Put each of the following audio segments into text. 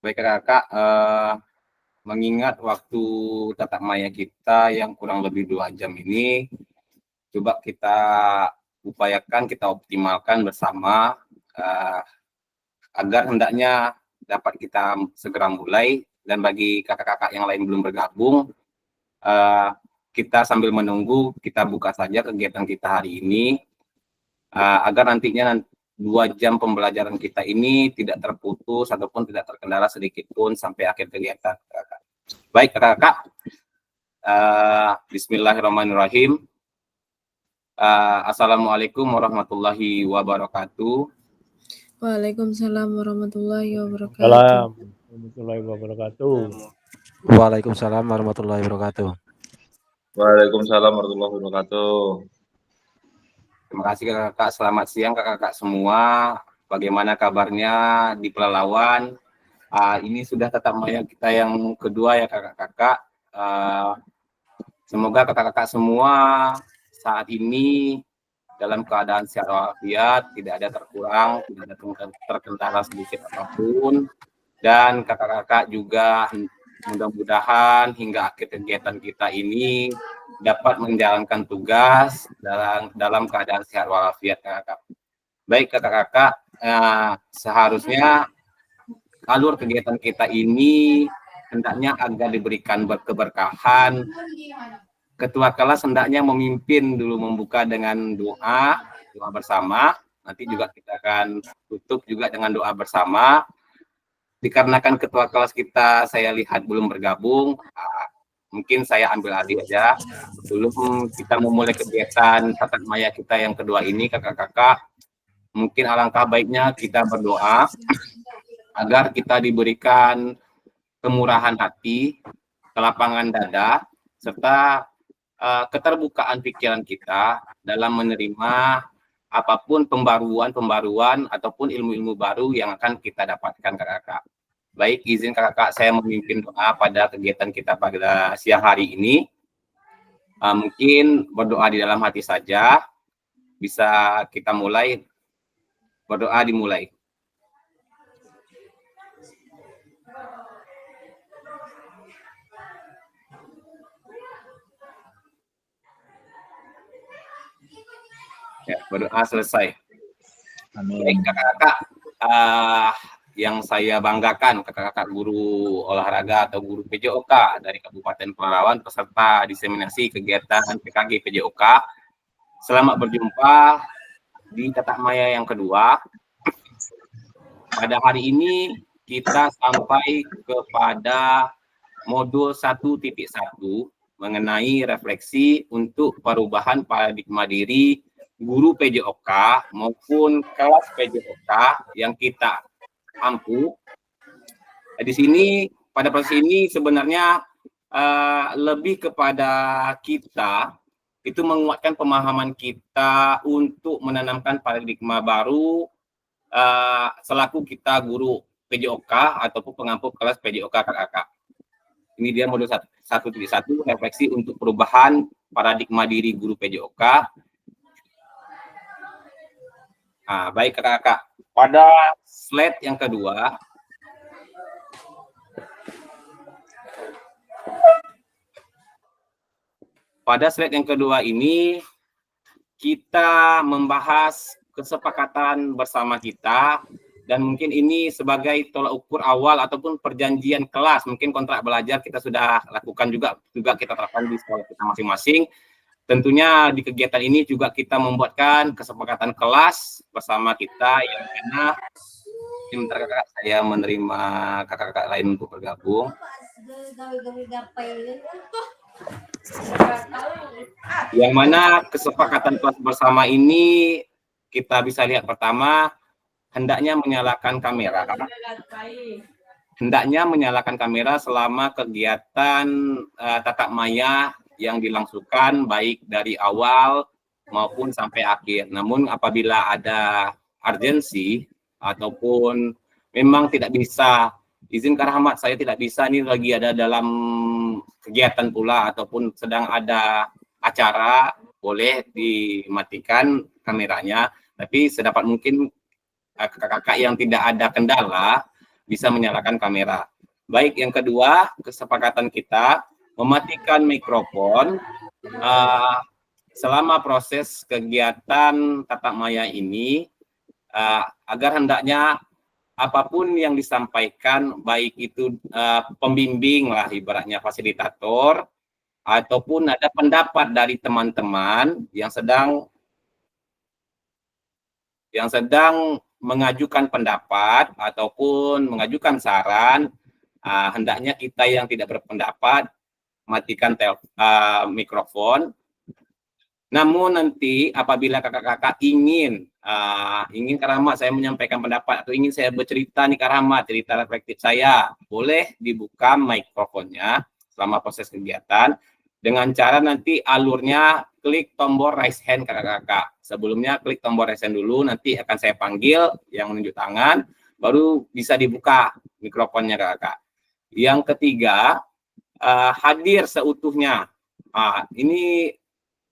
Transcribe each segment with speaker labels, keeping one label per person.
Speaker 1: Baik kakak, mengingat waktu tatap maya kita yang kurang lebih 2 jam ini, coba kita upayakan, kita optimalkan bersama agar hendaknya dapat kita segera mulai. Dan bagi kakak-kakak yang lain belum bergabung, kita sambil menunggu, kita buka saja kegiatan kita hari ini, agar nantinya 2 jam pembelajaran kita ini tidak terputus ataupun tidak terkendala sedikit pun sampai akhir kegiatan. Baik kakak-kakak, bismillahirrahmanirrahim. Assalamualaikum warahmatullahi wabarakatuh.
Speaker 2: Waalaikumsalam warahmatullahi wabarakatuh.
Speaker 3: Salam warahmatullahi wabarakatuh.
Speaker 4: Waalaikumsalam warahmatullahi wabarakatuh.
Speaker 5: Waalaikumsalam warahmatullahi wabarakatuh.
Speaker 1: Terima kasih kakak-kakak. Selamat siang kakak-kakak semua. Bagaimana kabarnya di Pelalawan? Ini sudah tatap maya kita yang kedua ya kakak-kakak. Semoga kakak-kakak semua saat ini dalam keadaan sehat walafiat, tidak ada terkurang, tidak ada terkendala sedikit apapun. Dan kakak-kakak juga mudah-mudahan hingga akhir kegiatan kita ini dapat menjalankan tugas dalam keadaan sehat walafiat kakak. Baik kakak-kakak, seharusnya alur kegiatan kita ini hendaknya agar diberikan keberkahan. Ketua kelas hendaknya memimpin dulu, membuka dengan doa bersama. Nanti juga kita akan tutup juga dengan doa bersama. Dikarenakan ketua kelas kita saya lihat belum bergabung, mungkin saya ambil alih aja. Sebelum kita memulai kegiatan tatap maya kita yang kedua ini, kakak-kakak, mungkin alangkah baiknya kita berdoa agar kita diberikan kemurahan hati, kelapangan dada, serta keterbukaan pikiran kita dalam menerima apapun pembaruan ataupun ilmu-ilmu baru yang akan kita dapatkan kakak-kakak. Baik, izin kakak-kakak saya memimpin doa pada kegiatan kita pada siang hari ini. Mungkin berdoa di dalam hati saja. Bisa kita mulai, berdoa dimulai. Ya, berdoa selesai.
Speaker 5: Amin.
Speaker 1: Baik kakak-kakak, yang saya banggakan, kakak-kakak guru olahraga atau guru PJOK dari Kabupaten Pelalawan peserta diseminasi kegiatan PKG PJOK. Selamat berjumpa di tatap maya yang kedua. Pada hari ini kita sampai kepada modul 1.1 mengenai refleksi untuk perubahan paradigma diri guru PJOK maupun kelas PJOK yang kita ampu. Di sini pada proses ini sebenarnya lebih kepada kita itu menguatkan pemahaman kita untuk menanamkan paradigma baru selaku kita guru PJOK ataupun pengampu kelas PJOK kakak-kakak. Ini dia modul 1.1 refleksi untuk perubahan paradigma diri guru PJOK. Baik kakak-kakak, pada slide yang kedua, ini kita membahas kesepakatan bersama kita, dan mungkin ini sebagai tolak ukur awal ataupun perjanjian kelas, mungkin kontrak belajar kita sudah lakukan juga kita terapkan di sekolah kita masing-masing. Tentunya di kegiatan ini juga kita membuatkan kesepakatan kelas bersama kita, yang mana sebentar kakak saya menerima kakak-kakak lain untuk bergabung. Yang mana kesepakatan kelas bersama ini kita bisa lihat pertama, hendaknya menyalakan kamera. Hendaknya menyalakan kamera selama kegiatan tatap maya yang dilangsungkan baik dari awal maupun sampai akhir. Namun apabila ada urgensi ataupun memang tidak bisa, izin Kak Rahmat, saya tidak bisa nih lagi ada dalam kegiatan pula ataupun sedang ada acara, boleh dimatikan kameranya. Tapi sedapat mungkin kakak-kakak yang tidak ada kendala bisa menyalakan kamera. Baik, yang kedua, kesepakatan kita mematikan mikrofon selama proses kegiatan tatap maya ini, agar hendaknya apapun yang disampaikan, baik itu pembimbing lah ibaratnya fasilitator, ataupun ada pendapat dari teman-teman yang sedang mengajukan pendapat ataupun mengajukan saran, hendaknya kita yang tidak berpendapat matikan mikrofon. Namun nanti apabila kakak-kakak ingin Kak saya menyampaikan pendapat atau ingin saya bercerita nih Kak cerita reflektif saya, boleh dibuka mikrofonnya selama proses kegiatan dengan cara nanti alurnya klik tombol raise hand kakak-kakak. Sebelumnya klik tombol raise hand dulu, nanti akan saya panggil yang menunjuk tangan, baru bisa dibuka mikrofonnya kakak-kakak. Yang ketiga, hadir seutuhnya. Ini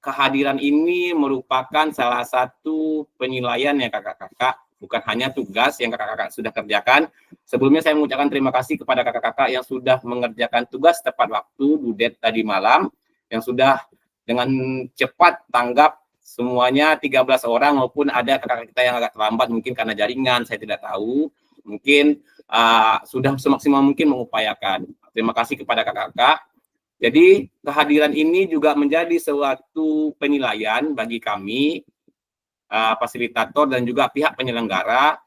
Speaker 1: kehadiran ini merupakan salah satu penilaian ya kakak-kakak, bukan hanya tugas yang kakak-kakak sudah kerjakan. Sebelumnya saya mengucapkan terima kasih kepada kakak-kakak yang sudah mengerjakan tugas tepat waktu, due date tadi malam, yang sudah dengan cepat tanggap semuanya 13 orang, maupun ada kakak kita yang agak terlambat mungkin karena jaringan, saya tidak tahu, mungkin sudah semaksimal mungkin mengupayakan. Terima kasih kepada kakak-kakak. Jadi kehadiran ini juga menjadi suatu penilaian bagi kami, fasilitator dan juga pihak penyelenggara,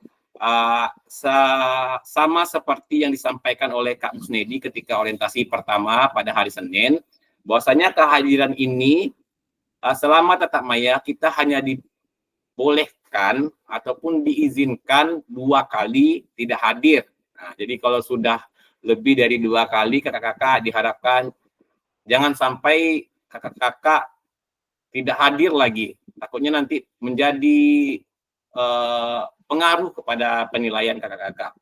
Speaker 1: sama seperti yang disampaikan oleh Kak Musnedi ketika orientasi pertama pada hari Senin, bahwasanya kehadiran ini selama tatap maya kita hanya dibolehkan ataupun diizinkan 2 kali tidak hadir. Nah, jadi kalau sudah lebih dari 2 kali kakak-kakak diharapkan jangan sampai kakak-kakak tidak hadir lagi. Takutnya nanti menjadi pengaruh kepada penilaian kakak-kakak.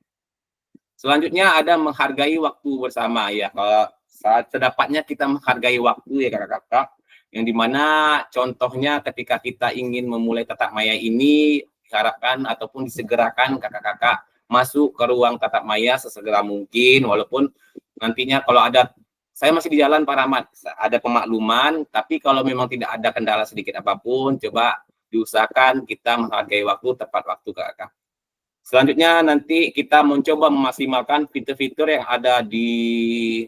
Speaker 1: Selanjutnya ada menghargai waktu bersama ya. Kalau saat sedapatnya kita menghargai waktu ya kakak-kakak. Yang dimana contohnya ketika kita ingin memulai tatap maya ini diharapkan ataupun disegerakan kakak-kakak masuk ke ruang tatap maya sesegera mungkin, walaupun nantinya kalau ada, saya masih di jalan Pak Rahmat, ada pemakluman, tapi kalau memang tidak ada kendala sedikit apapun, coba diusahakan kita menghargai waktu, tepat waktu kakak. Selanjutnya nanti kita mencoba memaksimalkan fitur-fitur yang ada di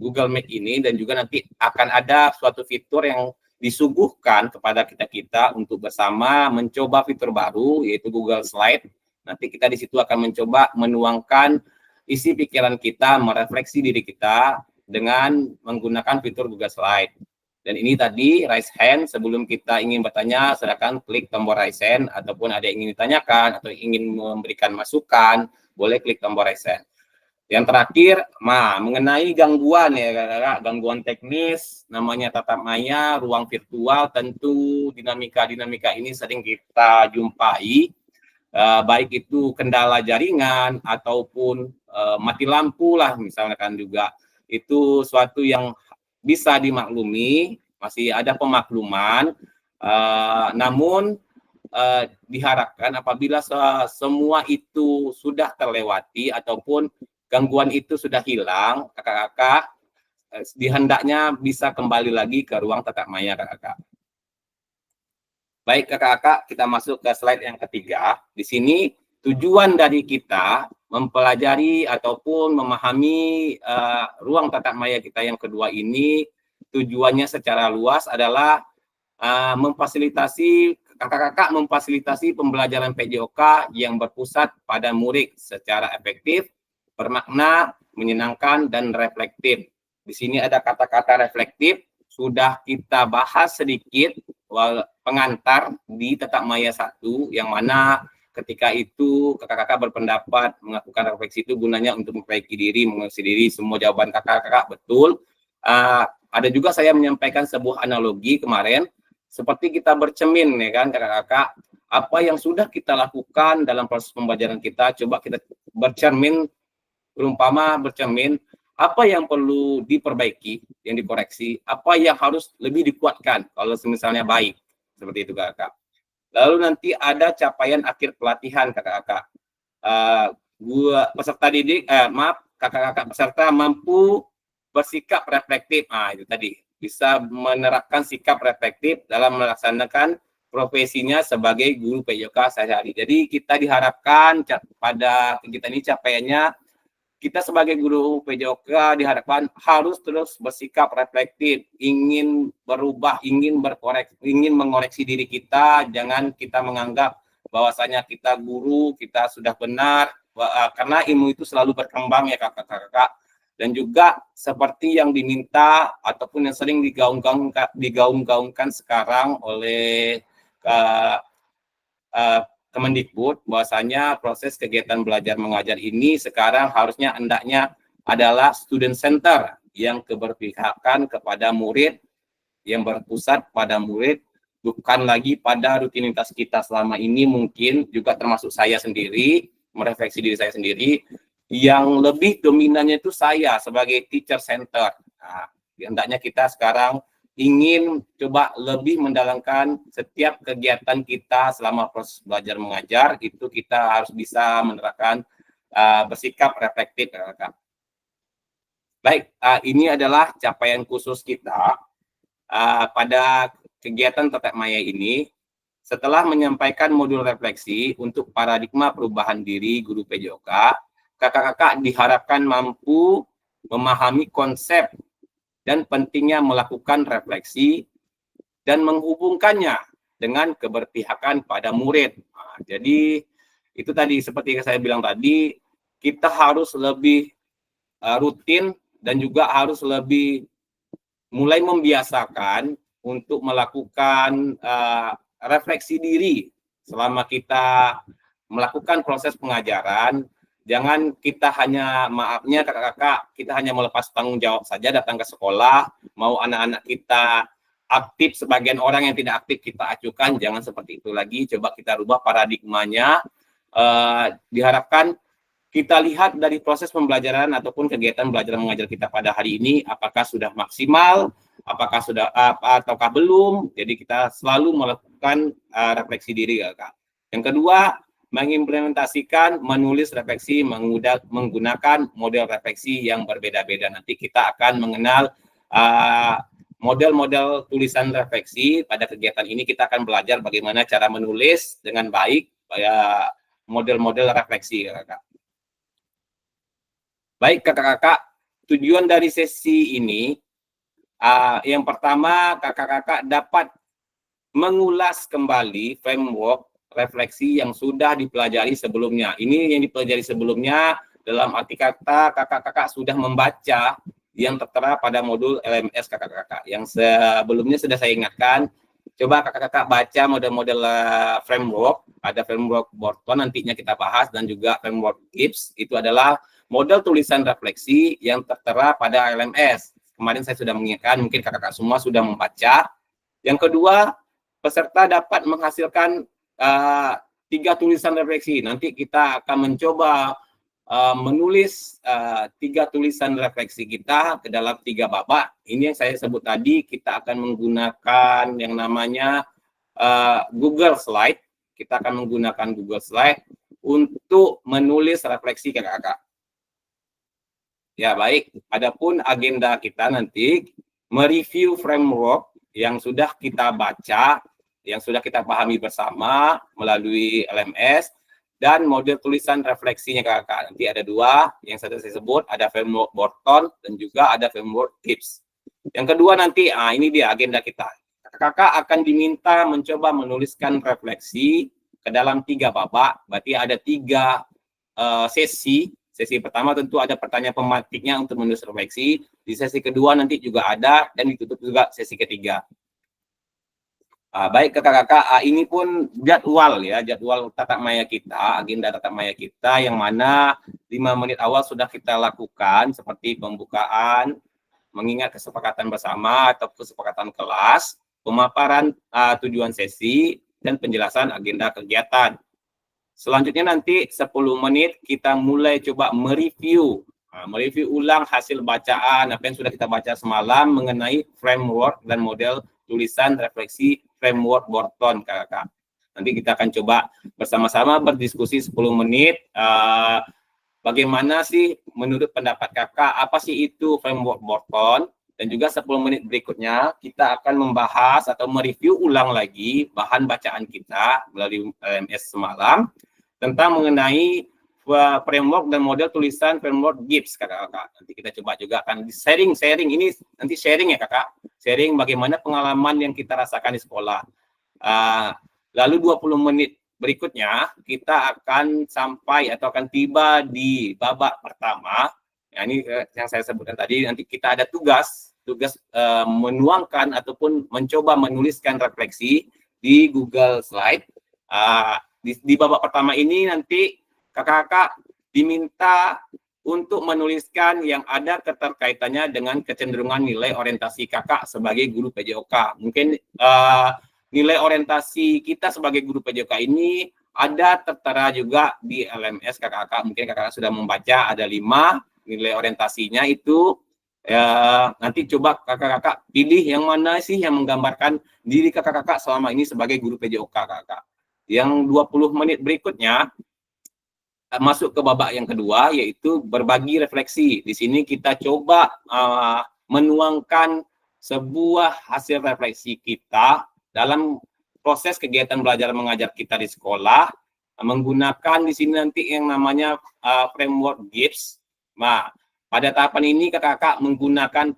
Speaker 1: Google Meet ini, dan juga nanti akan ada suatu fitur yang disuguhkan kepada kita untuk bersama mencoba fitur baru, yaitu Google Slide. Nanti kita di situ akan mencoba menuangkan isi pikiran kita, merefleksi diri kita dengan menggunakan fitur Google Slide. Dan ini tadi raise hand, sebelum kita ingin bertanya, silakan klik tombol raise hand, ataupun ada yang ingin ditanyakan atau ingin memberikan masukan, boleh klik tombol raise hand. Yang terakhir, mengenai gangguan ya kakak, gangguan teknis, namanya tatap maya, ruang virtual, tentu dinamika ini sering kita jumpai, baik itu kendala jaringan ataupun mati lampu lah misalkan juga, itu suatu yang bisa dimaklumi, masih ada pemakluman, namun diharapkan apabila semua itu sudah terlewati ataupun gangguan itu sudah hilang, kakak-kakak dihendaknya bisa kembali lagi ke ruang tatap maya kakak-kakak. Baik kakak-kakak, kita masuk ke slide yang ketiga. Di sini tujuan dari kita mempelajari ataupun memahami ruang tatap maya kita yang kedua ini, tujuannya secara luas adalah memfasilitasi kakak-kakak memfasilitasi pembelajaran PJOK yang berpusat pada murid secara efektif, bermakna, menyenangkan, dan reflektif. Di sini ada kata-kata reflektif, sudah kita bahas sedikit pengantar di tatap maya 1, yang mana ketika itu kakak-kakak berpendapat melakukan refleksi itu gunanya untuk memperbaiki diri, mengoreksi diri, semua jawaban kakak-kakak betul. Ada juga saya menyampaikan sebuah analogi kemarin, seperti kita bercermin ya kan kakak-kakak, apa yang sudah kita lakukan dalam proses pembelajaran kita, coba kita bercermin, berumpama bercermin, apa yang perlu diperbaiki, yang dikoreksi, apa yang harus lebih dikuatkan kalau misalnya baik, seperti itu kakak. Lalu nanti ada capaian akhir pelatihan kakak-kakak. peserta didik, kakak-kakak peserta mampu bersikap reflektif. Itu tadi, bisa menerapkan sikap reflektif dalam melaksanakan profesinya sebagai guru PJOK sehari-hari. Jadi kita diharapkan pada kegiatan ini capaiannya, kita sebagai guru PJOK diharapkan harus terus bersikap reflektif, ingin berubah, ingin mengoreksi diri kita, jangan kita menganggap bahwasanya kita guru, kita sudah benar, karena ilmu itu selalu berkembang ya kakak-kakak. Dan juga seperti yang diminta ataupun yang sering digaung-gaungkan sekarang oleh Kemendikbud, bahwasanya proses kegiatan belajar mengajar ini sekarang harusnya hendaknya adalah student center yang keberpihakan kepada murid, yang berpusat pada murid, bukan lagi pada rutinitas kita selama ini. Mungkin juga termasuk saya sendiri, merefleksi diri saya sendiri, yang lebih dominannya itu saya sebagai teacher center. Hendaknya kita sekarang ingin coba lebih mendalamkan setiap kegiatan kita selama proses belajar mengajar, itu kita harus bisa menerapkan bersikap reflektif. Baik, ini adalah capaian khusus kita pada kegiatan Tatap Maya ini. Setelah menyampaikan modul refleksi untuk paradigma perubahan diri guru PJOK, kakak-kakak diharapkan mampu memahami konsep dan pentingnya melakukan refleksi dan menghubungkannya dengan keberpihakan pada murid. Jadi itu tadi seperti yang saya bilang tadi, kita harus lebih rutin dan juga harus lebih mulai membiasakan untuk melakukan refleksi diri selama kita melakukan proses pengajaran. Jangan kita hanya, maafnya kakak-kakak, kita hanya melepas tanggung jawab saja datang ke sekolah, mau anak-anak kita aktif, sebagian orang yang tidak aktif kita acukan, jangan seperti itu lagi. Coba kita rubah paradigmanya. Diharapkan kita lihat dari proses pembelajaran ataupun kegiatan belajar mengajar kita pada hari ini, apakah sudah maksimal, apakah sudah ataukah belum. Jadi kita selalu melakukan refleksi diri, kakak. Yang kedua, mengimplementasikan menulis refleksi menggunakan model refleksi yang berbeda-beda. Nanti kita akan mengenal model-model tulisan refleksi. Pada kegiatan ini kita akan belajar bagaimana cara menulis dengan baik model-model refleksi, kakak. Baik kakak-kakak, tujuan dari sesi ini yang pertama, kakak-kakak dapat mengulas kembali framework refleksi yang sudah dipelajari sebelumnya. Ini yang dipelajari sebelumnya dalam arti kata kakak-kakak sudah membaca yang tertera pada modul LMS kakak-kakak. Yang sebelumnya sudah saya ingatkan, coba kakak-kakak baca model-model framework, ada framework Borton nantinya kita bahas, dan juga framework Gibbs, itu adalah model tulisan refleksi yang tertera pada LMS. Kemarin saya sudah mengingatkan, mungkin kakak-kakak semua sudah membaca. Yang kedua, peserta dapat menghasilkan 3 tulisan refleksi. Nanti kita akan mencoba menulis 3 tulisan refleksi kita ke dalam 3 babak. Ini yang saya sebut tadi, kita akan menggunakan yang namanya Google Slide. Kita akan menggunakan Google Slide untuk menulis refleksi kakak-kakak. Ya baik, adapun agenda kita nanti mereview framework yang sudah kita baca, yang sudah kita pahami bersama melalui LMS, dan model tulisan refleksinya kakak. Nanti ada 2 yang saya sebut, ada framework Borton dan juga ada framework Gibbs. Yang kedua nanti, ini dia agenda kita. Kakak akan diminta mencoba menuliskan refleksi ke dalam 3 babak, berarti ada 3 sesi. Sesi pertama tentu ada pertanyaan pematiknya untuk menulis refleksi. Di sesi kedua nanti juga ada, dan ditutup juga sesi ketiga. Baik kakak-kakak, ini pun jadwal ya, jadwal tatap maya kita, agenda tatap maya kita, yang mana 5 menit awal sudah kita lakukan seperti pembukaan, mengingat kesepakatan bersama atau kesepakatan kelas, pemaparan tujuan sesi, dan penjelasan agenda kegiatan. Selanjutnya nanti 10 menit kita mulai coba mereview ulang hasil bacaan apa yang sudah kita baca semalam mengenai framework dan model tulisan refleksi framework Borton kakak. Nanti kita akan coba bersama-sama berdiskusi 10 menit bagaimana sih menurut pendapat kakak, apa sih itu framework Borton, dan juga 10 menit berikutnya kita akan membahas atau mereview ulang lagi bahan bacaan kita melalui LMS semalam tentang mengenai framework dan model tulisan framework Gibbs kakak-kakak. Nanti kita coba juga akan sharing ini nanti sharing ya kakak, sharing bagaimana pengalaman yang kita rasakan di sekolah. Lalu 20 menit berikutnya kita akan sampai atau akan tiba di babak pertama. Ya, ini yang saya sebutkan tadi, nanti kita ada tugas menuangkan ataupun mencoba menuliskan refleksi di Google Slide. Di babak pertama ini nanti kakak-kakak diminta untuk menuliskan yang ada keterkaitannya dengan kecenderungan nilai orientasi kakak sebagai guru PJOK. Mungkin nilai orientasi kita sebagai guru PJOK ini ada tertera juga di LMS kakak-kakak. Mungkin kakak-kakak sudah membaca, ada 5 nilai orientasinya itu. Nanti coba kakak-kakak pilih yang mana sih yang menggambarkan diri kakak-kakak selama ini sebagai guru PJOK kakak-kakak. Yang 20 menit berikutnya masuk ke babak yang kedua, yaitu berbagi refleksi. Di sini kita coba menuangkan sebuah hasil refleksi kita dalam proses kegiatan belajar mengajar kita di sekolah, menggunakan di sini nanti yang namanya framework Gibbs. Nah, pada tahapan ini kakak-kakak menggunakan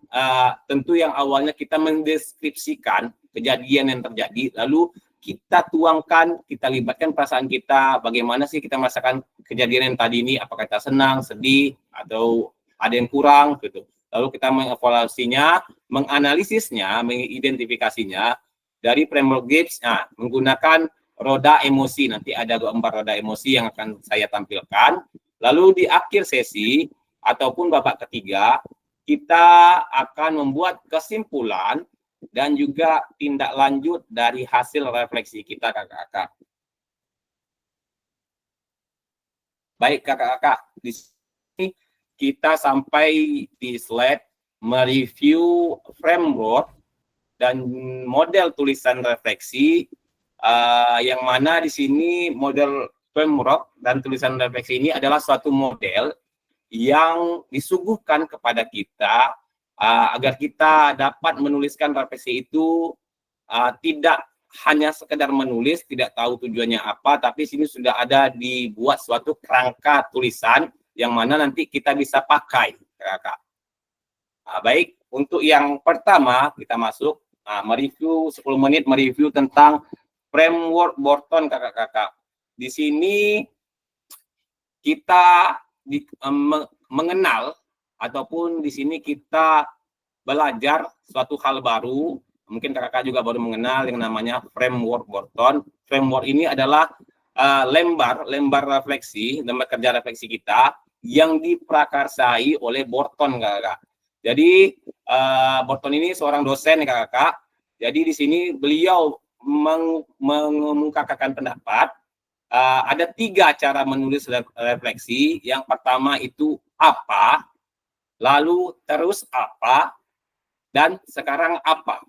Speaker 1: tentu yang awalnya kita mendeskripsikan kejadian yang terjadi, lalu kita tuangkan, kita libatkan perasaan kita, bagaimana sih kita merasakan kejadian yang tadi ini, apakah kita senang, sedih, atau ada yang kurang gitu. Lalu kita mengevaluasinya, menganalisisnya, mengidentifikasinya dari framework Gibbs, menggunakan roda emosi. Nanti ada gambar roda emosi yang akan saya tampilkan. Lalu di akhir sesi ataupun babak ketiga, kita akan membuat kesimpulan dan juga tindak lanjut dari hasil refleksi kita kakak-kakak. Baik kakak-kakak, di sini kita sampai di slide mereview framework dan model tulisan refleksi, yang mana di sini model framework dan tulisan refleksi ini adalah suatu model yang disuguhkan kepada kita agar kita dapat menuliskan refleksi itu tidak hanya sekedar menulis, tidak tahu tujuannya apa, tapi sini sudah ada dibuat suatu kerangka tulisan yang mana nanti kita bisa pakai, kakak. Baik, untuk yang pertama kita masuk mereview 10 menit mereview tentang framework Borton kakak-kakak. Di sini kita mengenal ataupun di sini kita belajar suatu hal baru. Mungkin kakak juga baru mengenal yang namanya framework Borton. Framework ini adalah lembar refleksi, lembar kerja refleksi kita yang diprakarsai oleh Borton kakak. Jadi Borton ini seorang dosen kakak. Jadi di sini beliau mengemukakan pendapat. Ada 3 cara menulis refleksi. Yang pertama itu apa, lalu terus apa, dan sekarang apa.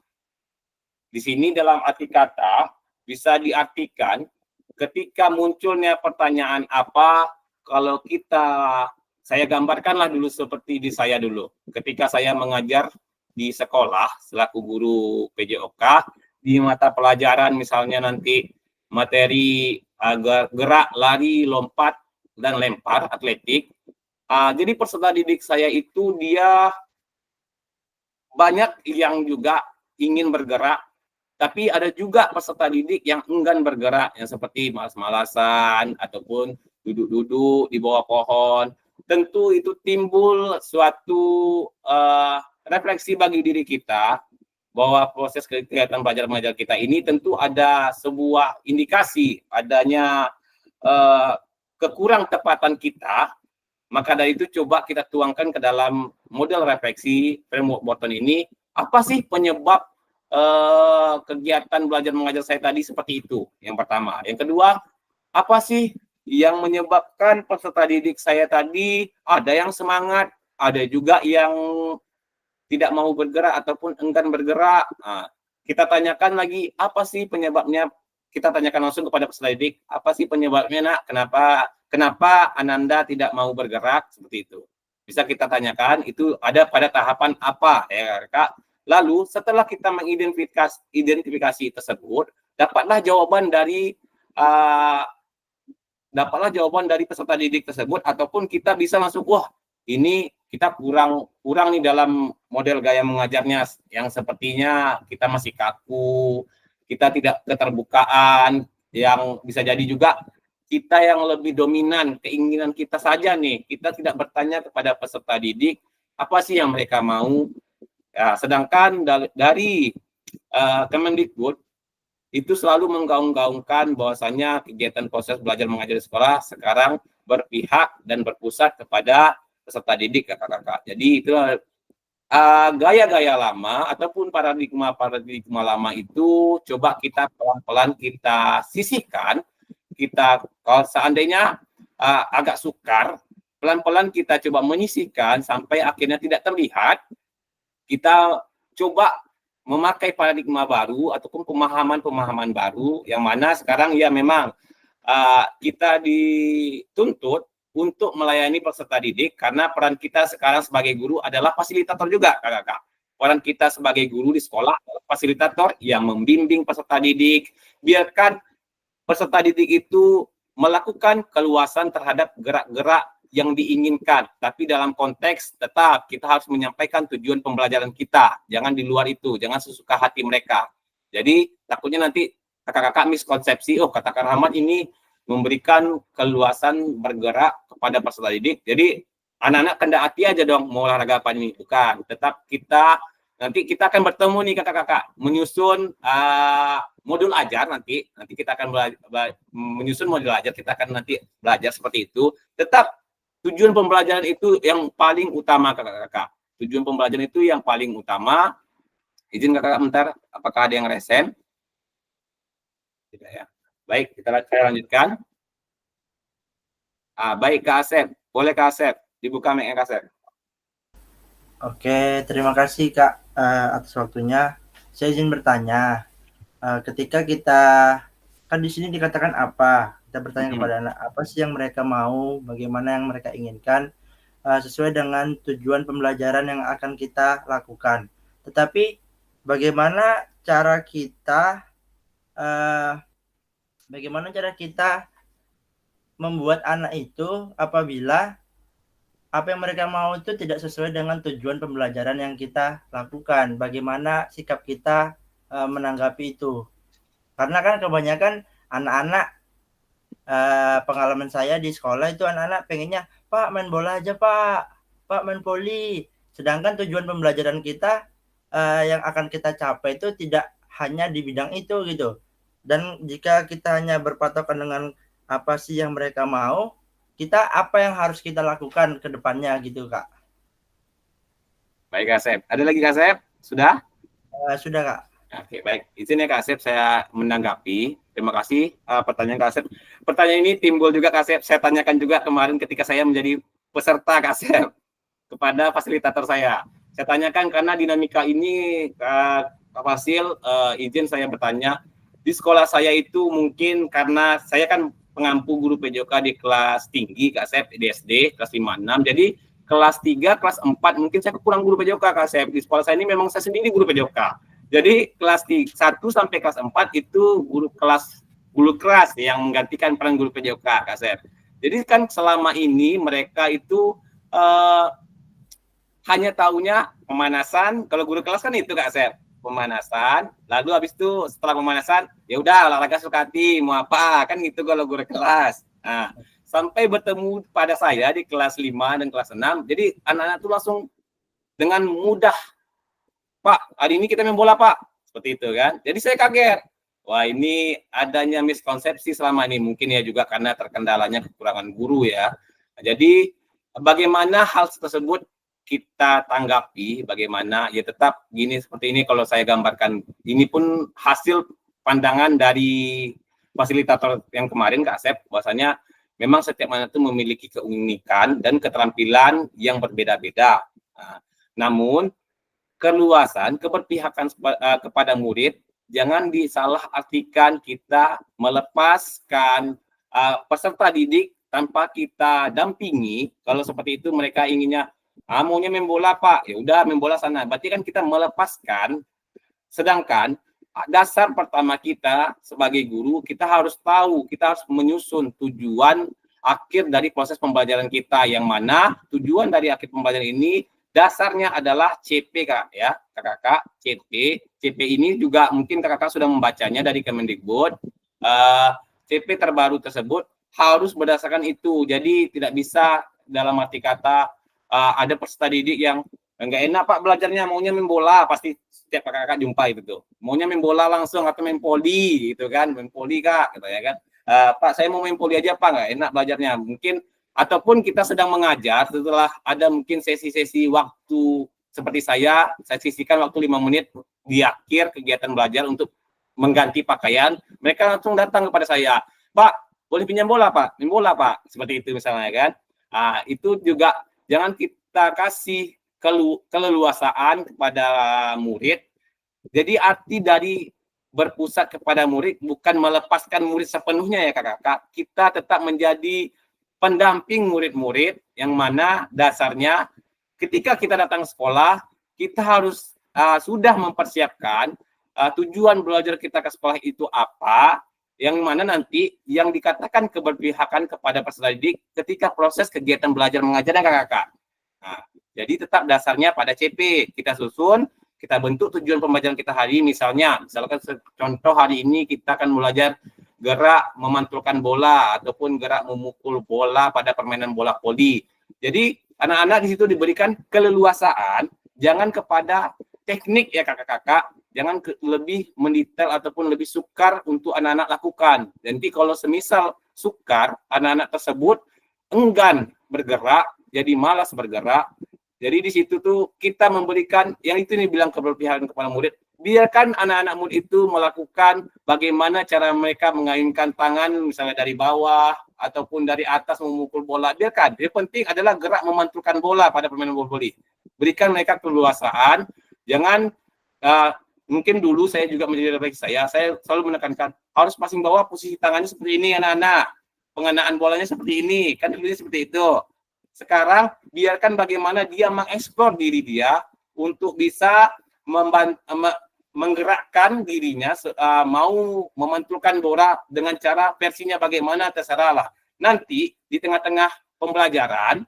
Speaker 1: Di sini dalam arti kata bisa diartikan ketika munculnya pertanyaan apa, kalau saya gambarkanlah dulu seperti di saya dulu. Ketika saya mengajar di sekolah selaku guru PJOK, di mata pelajaran misalnya nanti materi gerak, lari, lompat, dan lempar, atletik. Jadi peserta didik saya itu dia banyak yang juga ingin bergerak, tapi ada juga peserta didik yang enggan bergerak, yang seperti malas-malasan ataupun duduk-duduk di bawah pohon. Tentu itu timbul suatu refleksi bagi diri kita bahwa proses kegiatan belajar mengajar kita ini tentu ada sebuah indikasi adanya kekurang tepatan kita. Maka dari itu coba kita tuangkan ke dalam model refleksi framework Borton ini, apa sih penyebab kegiatan belajar mengajar saya tadi seperti itu, yang pertama. Yang kedua, apa sih yang menyebabkan peserta didik saya tadi ada yang semangat, ada juga yang tidak mau bergerak ataupun enggan bergerak. Kita tanyakan lagi, apa sih penyebabnya? Kita tanyakan langsung kepada peserta didik, apa sih penyebabnya nak? Kenapa kenapa Ananda tidak mau bergerak seperti itu? Bisa kita tanyakan itu ada pada tahapan apa ya Kak. Lalu setelah kita mengidentifikasi tersebut, dapatlah jawaban dari peserta didik tersebut, ataupun kita bisa langsung, wah ini kita kurang nih dalam model gaya mengajarnya yang sepertinya kita masih kaku, kita tidak keterbukaan, yang bisa jadi juga kita yang lebih dominan keinginan kita saja nih, kita tidak bertanya kepada peserta didik apa sih yang mereka mau. Ya, sedangkan dari Kemendikbud itu selalu menggaung-gaungkan bahwasanya kegiatan proses belajar mengajar di sekolah sekarang berpihak dan berpusat kepada peserta didik, kakak-kakak. Jadi itu gaya-gaya lama ataupun paradigma lama itu coba kita pelan-pelan kita sisihkan. Kita kalau seandainya agak sukar, pelan-pelan kita coba menyisihkan sampai akhirnya tidak terlihat. Kita coba memakai paradigma baru ataupun pemahaman baru yang mana sekarang ya memang kita dituntut untuk melayani peserta didik karena peran kita sekarang sebagai guru adalah fasilitator juga, kakak-kakak. Peran kita sebagai guru di sekolah adalah fasilitator yang membimbing peserta didik. Biarkan peserta didik itu melakukan keluasan terhadap gerak-gerak yang diinginkan, tapi dalam konteks tetap kita harus menyampaikan tujuan pembelajaran kita, jangan di luar itu, jangan sesuka hati mereka. Jadi takutnya nanti kakak-kakak miskonsepsi, oh katakan Rahmat ini memberikan keluasan bergerak kepada peserta didik, jadi anak-anak kehendak hati aja dong mau olahraga apa ini, bukan. Tetap nanti kita akan bertemu nih kakak-kakak, menyusun modul ajar nanti kita akan menyusun modul ajar, kita akan nanti belajar seperti itu. Tetap tujuan pembelajaran itu yang paling utama, kakak-kakak. Tujuan pembelajaran itu yang paling utama. Izin kakak bentar, apakah ada yang resen? Tidak ya. Baik, saya lanjutkan. Baik, Kak Asep. Boleh Kak Asep, dibuka mic-nya Kak Asep.
Speaker 6: Oke, terima kasih Kak atas waktunya. Saya izin bertanya. Ketika kita kan di sini dikatakan apa? Kita bertanya kepada anak apa sih yang mereka mau, bagaimana yang mereka inginkan, sesuai dengan tujuan pembelajaran yang akan kita lakukan. Tetapi bagaimana cara kita membuat anak itu apabila apa yang mereka mau itu tidak sesuai dengan tujuan pembelajaran yang kita lakukan? Bagaimana sikap kita menanggapi itu? Karena kan kebanyakan anak-anak, pengalaman saya di sekolah itu anak-anak pengennya, Pak main bola aja Pak main voli. Sedangkan tujuan pembelajaran kita yang akan kita capai itu tidak hanya di bidang itu gitu. Dan jika kita hanya berpatokan dengan apa sih yang mereka mau, kita apa yang harus kita lakukan ke depannya gitu Kak.
Speaker 1: Baik Kak Asep. Ada lagi Kak Asep? Sudah?
Speaker 6: Sudah Kak.
Speaker 1: Oke, baik. Izin ya Kak Asep, saya menanggapi. Terima kasih pertanyaan Kak Asep. Pertanyaan ini timbul juga Kak Asep. Saya tanyakan juga kemarin ketika saya menjadi peserta Kak Asep kepada fasilitator saya. Saya tanyakan karena dinamika ini Kak Fasil, izin saya bertanya. Di sekolah saya itu mungkin karena saya kan pengampu guru PJOK di kelas tinggi Kak Asep, di SD, kelas 5-6. Jadi kelas 3, kelas 4 mungkin saya kurang guru PJOK Kak Asep. Di sekolah saya ini memang saya sendiri guru PJOK. Jadi kelas 1 sampai kelas 4 itu guru kelas yang menggantikan peran guru PJOK, Kak Asep. Jadi kan selama ini mereka itu hanya taunya pemanasan. Kalau guru kelas kan itu Kak Asep, pemanasan. Lalu habis itu setelah pemanasan, ya udah olahraga suka hati, mau apa kan gitu kalau guru kelas. Nah, sampai bertemu pada saya di kelas 5 dan kelas 6. Jadi anak-anak itu langsung dengan mudah, Pak, hari ini kita main bola, Pak. Seperti itu kan. Jadi saya kaget. Wah, ini adanya miskonsepsi selama ini. Mungkin ya juga karena terkendalanya kekurangan guru ya. Jadi bagaimana hal tersebut kita tanggapi, bagaimana ya tetap gini seperti ini kalau saya gambarkan. Ini pun hasil pandangan dari fasilitator yang kemarin Kak Asep, bahwasanya memang setiap anak itu memiliki keunikan dan keterampilan yang berbeda-beda. Namun keluasan, keberpihakan kepada murid, jangan disalahartikan kita melepaskan peserta didik tanpa kita dampingi, kalau seperti itu mereka inginnya maunya main bola Pak, ya udah main bola sana. Berarti kan kita melepaskan. Sedangkan dasar pertama kita sebagai guru, kita harus tahu, kita harus menyusun tujuan akhir dari proses pembelajaran kita, yang mana tujuan dari akhir pembelajaran ini dasarnya adalah CP Kak, ya kakak CP. CP ini juga mungkin kakak sudah membacanya dari Kemendikbud. CP terbaru tersebut harus berdasarkan itu. Jadi tidak bisa dalam arti kata ada peserta didik yang enggak enak Pak belajarnya, maunya main bola, pasti setiap kakak jumpa itu tuh. Maunya main bola langsung atau main poli gitu kan, main poli Kak gitu ya kan. Pak saya mau main poli aja Pak, enggak enak belajarnya. Mungkin ataupun kita sedang mengajar, setelah ada mungkin sesi-sesi waktu seperti saya sisihkan waktu 5 menit di akhir kegiatan belajar untuk mengganti pakaian, mereka langsung datang kepada saya, Pak boleh pinjam bola Pak, main bola Pak, seperti itu misalnya kan. Itu juga jangan kita kasih keleluasaan kepada murid. Jadi arti dari berpusat kepada murid bukan melepaskan murid sepenuhnya ya kakak. Kita tetap menjadi pendamping murid-murid yang mana dasarnya ketika kita datang sekolah, kita harus sudah mempersiapkan tujuan belajar kita ke sekolah itu apa, yang mana nanti yang dikatakan keberpihakan kepada peserta didik ketika proses kegiatan belajar mengajarnya kakak. Jadi tetap dasarnya pada CP, kita susun, kita bentuk tujuan pembelajaran kita hari ini. Misalkan contoh hari ini kita akan belajar gerak memantulkan bola ataupun gerak memukul bola pada permainan bola voli. Jadi anak-anak di situ diberikan keleluasaan, jangan kepada teknik ya kakak-kakak, jangan lebih mendetail ataupun lebih sukar untuk anak-anak lakukan. Nanti kalau semisal sukar, anak-anak tersebut enggan bergerak, jadi malas bergerak. Jadi di situ tuh kita memberikan, yang itu nih bilang keberpihakan kepada murid, biarkan anak-anak murid itu melakukan bagaimana cara mereka mengayunkan tangan misalnya dari bawah ataupun dari atas memukul bola. Biarkan, yang penting adalah gerak memantulkan bola pada permainan bola voli. Berikan mereka keleluasaan, jangan mungkin dulu saya juga menjadi bagi saya selalu menekankan harus passing bawah, posisi tangannya seperti ini anak-anak, pengenaan bolanya seperti ini, kan dulunya seperti itu. Sekarang biarkan bagaimana dia mengeksplor diri dia untuk bisa menggerakkan dirinya, mau memantulkan bola dengan cara versinya bagaimana terserahlah. Nanti di tengah-tengah pembelajaran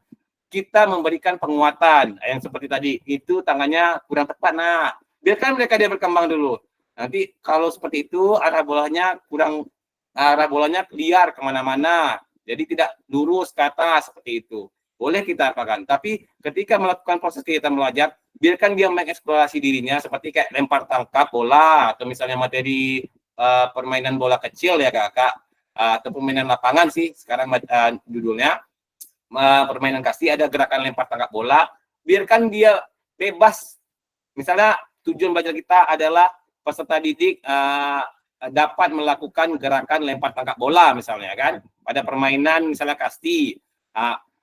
Speaker 1: kita memberikan penguatan yang seperti tadi, itu tangannya kurang tepat, nah biarkan mereka dia berkembang dulu. Nanti kalau seperti itu arah bolanya liar kemana-mana, jadi tidak lurus ke atas seperti itu. Boleh kita apakan, tapi ketika melakukan proses kegiatan belajar, biarkan dia mengeksplorasi dirinya seperti kayak lempar tangkap bola atau misalnya materi permainan bola kecil ya kakak, atau permainan lapangan sih sekarang judulnya, permainan kasti ada gerakan lempar tangkap bola. Biarkan dia bebas, misalnya tujuan belajar kita adalah peserta didik dapat melakukan gerakan lempar tangkap bola misalnya kan pada permainan misalnya kasti.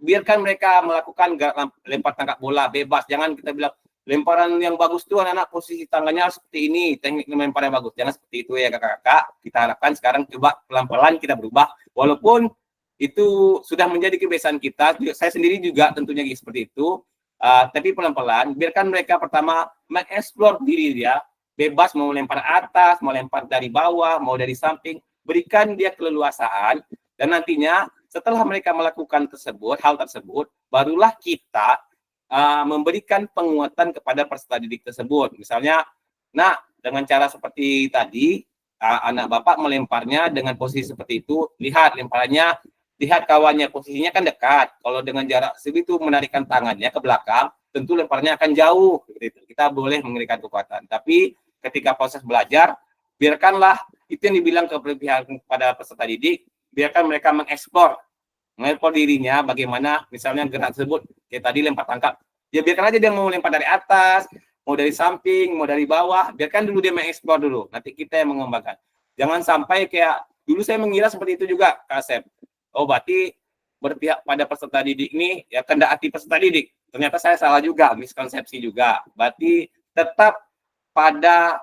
Speaker 1: Biarkan mereka melakukan lempar tangkap bola bebas. Jangan kita bilang lemparan yang bagus tuh anak-anak posisi tangannya harus seperti ini, teknik lempar yang bagus. Jangan seperti itu ya kakak-kakak. Kita harapkan sekarang coba pelan-pelan kita berubah. Walaupun itu sudah menjadi kebiasaan kita, saya sendiri juga tentunya seperti itu. Tapi pelan-pelan, biarkan mereka pertama mengeksplor diri dia, bebas mau lempar atas, mau lempar dari bawah, mau dari samping. Berikan dia keleluasaan dan nantinya setelah mereka melakukan hal tersebut, barulah kita memberikan penguatan kepada peserta didik tersebut. Misalnya, nah dengan cara seperti tadi, anak bapak melemparnya dengan posisi seperti itu, lihat lemparannya, lihat kawannya posisinya kan dekat. Kalau dengan jarak segitu menarikkan tangannya ke belakang, tentu lemparnya akan jauh. Kita boleh memberikan kekuatan. Tapi ketika proses belajar, biarkanlah itu yang dibilang keberpihakan kepada peserta didik, biarkan mereka mengeksplor dirinya bagaimana misalnya gerak tersebut kayak tadi lempar tangkap, ya biarkan aja dia mau lempar dari atas, mau dari samping, mau dari bawah, biarkan dulu dia mengeksplor dulu, nanti kita yang mengembangkan. Jangan sampai kayak dulu saya mengira seperti itu juga Kak Asep, oh berarti berpihak pada peserta didik ini ya kehendak hati peserta didik, ternyata saya salah juga, miskonsepsi juga. Berarti tetap pada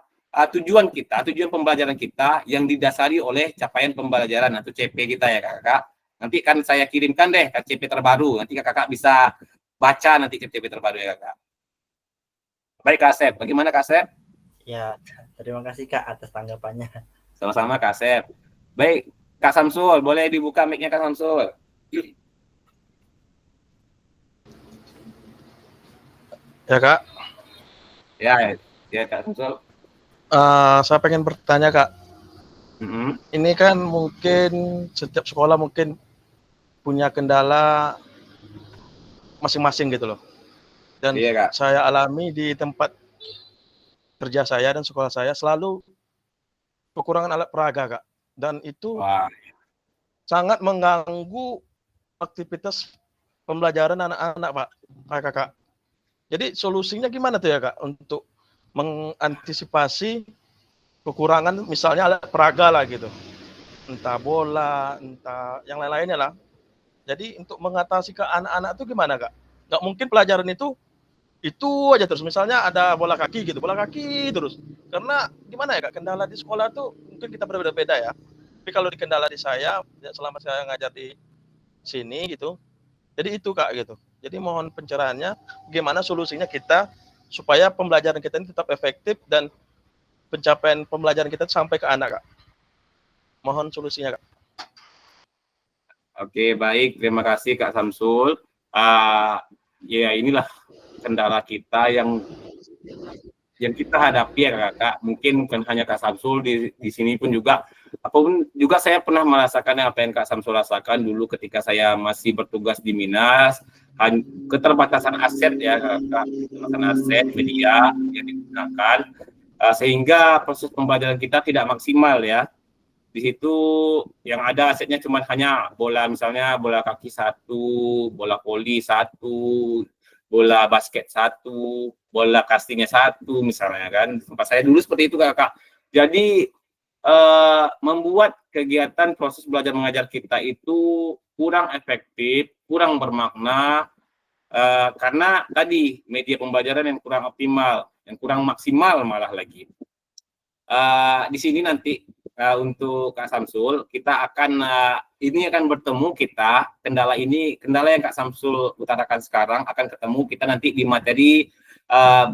Speaker 1: tujuan kita, tujuan pembelajaran kita yang didasari oleh capaian pembelajaran atau CP kita ya kakak. Nanti kan saya kirimkan deh KCP terbaru. Nanti kakak bisa baca nanti KCP terbaru ya kakak. Baik Kak Asep, bagaimana Kak Asep?
Speaker 6: Ya, terima kasih Kak atas tanggapannya.
Speaker 1: Sama-sama Kak Asep. Baik, Kak Samsul, boleh dibuka mic-nya Kak Samsul?
Speaker 7: Ya Kak,
Speaker 1: Ya Kak Samsul.
Speaker 7: saya pengen bertanya Kak.
Speaker 1: Mm-hmm.
Speaker 7: Ini kan mungkin setiap sekolah mungkin punya kendala masing-masing gitu loh. Dan
Speaker 1: Iya, Kak.
Speaker 7: saya alami di tempat kerja saya dan sekolah saya selalu kekurangan alat peraga Kak. Dan itu
Speaker 1: Wah.
Speaker 7: sangat mengganggu aktivitas pembelajaran anak-anak Pak, Kakak. Jadi solusinya gimana tuh ya Kak untuk mengantisipasi kekurangan misalnya alat peraga lah gitu, entah bola, entah yang lain-lainnya lah. Jadi untuk mengatasi ke anak-anak tuh gimana Kak? Nggak mungkin pelajaran itu aja terus. Misalnya ada bola kaki terus. Karena gimana ya Kak, kendala di sekolah tuh mungkin kita berbeda-beda ya. Tapi kalau di kendala di saya, selama saya ngajar di sini gitu, jadi itu Kak gitu. Jadi mohon pencerahannya, gimana solusinya kita supaya pembelajaran kita ini tetap efektif dan pencapaian pembelajaran kita sampai ke anak Kak. Mohon solusinya Kak.
Speaker 1: Oke, baik. Terima kasih Kak Samsul. Ya inilah kendala kita yang kita hadapi ya Kak. Mungkin bukan hanya Kak Samsul, di sini pun juga, apapun juga saya pernah merasakan apa yang Kak Samsul rasakan dulu ketika saya masih bertugas di Minas. Keterbatasan aset ya Kak, keterbatasan aset media yang digunakan, sehingga proses pembelajaran kita tidak maksimal ya. Di situ yang ada asetnya cuma hanya bola, misalnya bola kaki 1, bola voli 1, bola basket 1, bola castingnya 1 misalnya kan. Tempat saya dulu seperti itu Kak. Jadi membuat kegiatan proses belajar mengajar kita itu kurang efektif, kurang bermakna, karena tadi media pembelajaran yang kurang optimal, yang kurang maksimal malah lagi. Di sini nanti untuk Kak Samsul, kita akan ini akan bertemu kita, kendala yang Kak Samsul utarakan sekarang akan ketemu kita nanti di materi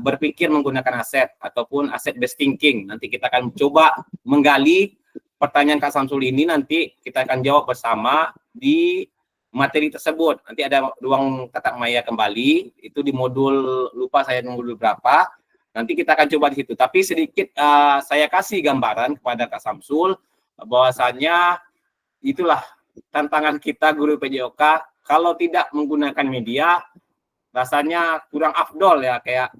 Speaker 1: berpikir menggunakan aset ataupun aset based thinking. Nanti kita akan coba menggali pertanyaan Kak Samsul ini, nanti kita akan jawab bersama di materi tersebut. Nanti ada ruang tatap maya kembali, itu di modul, lupa saya modul berapa. Nanti kita akan coba di situ. Tapi sedikit saya kasih gambaran kepada Kak Samsul bahwasanya itulah tantangan kita guru PJOK. Kalau tidak menggunakan media, rasanya kurang afdol ya, kayak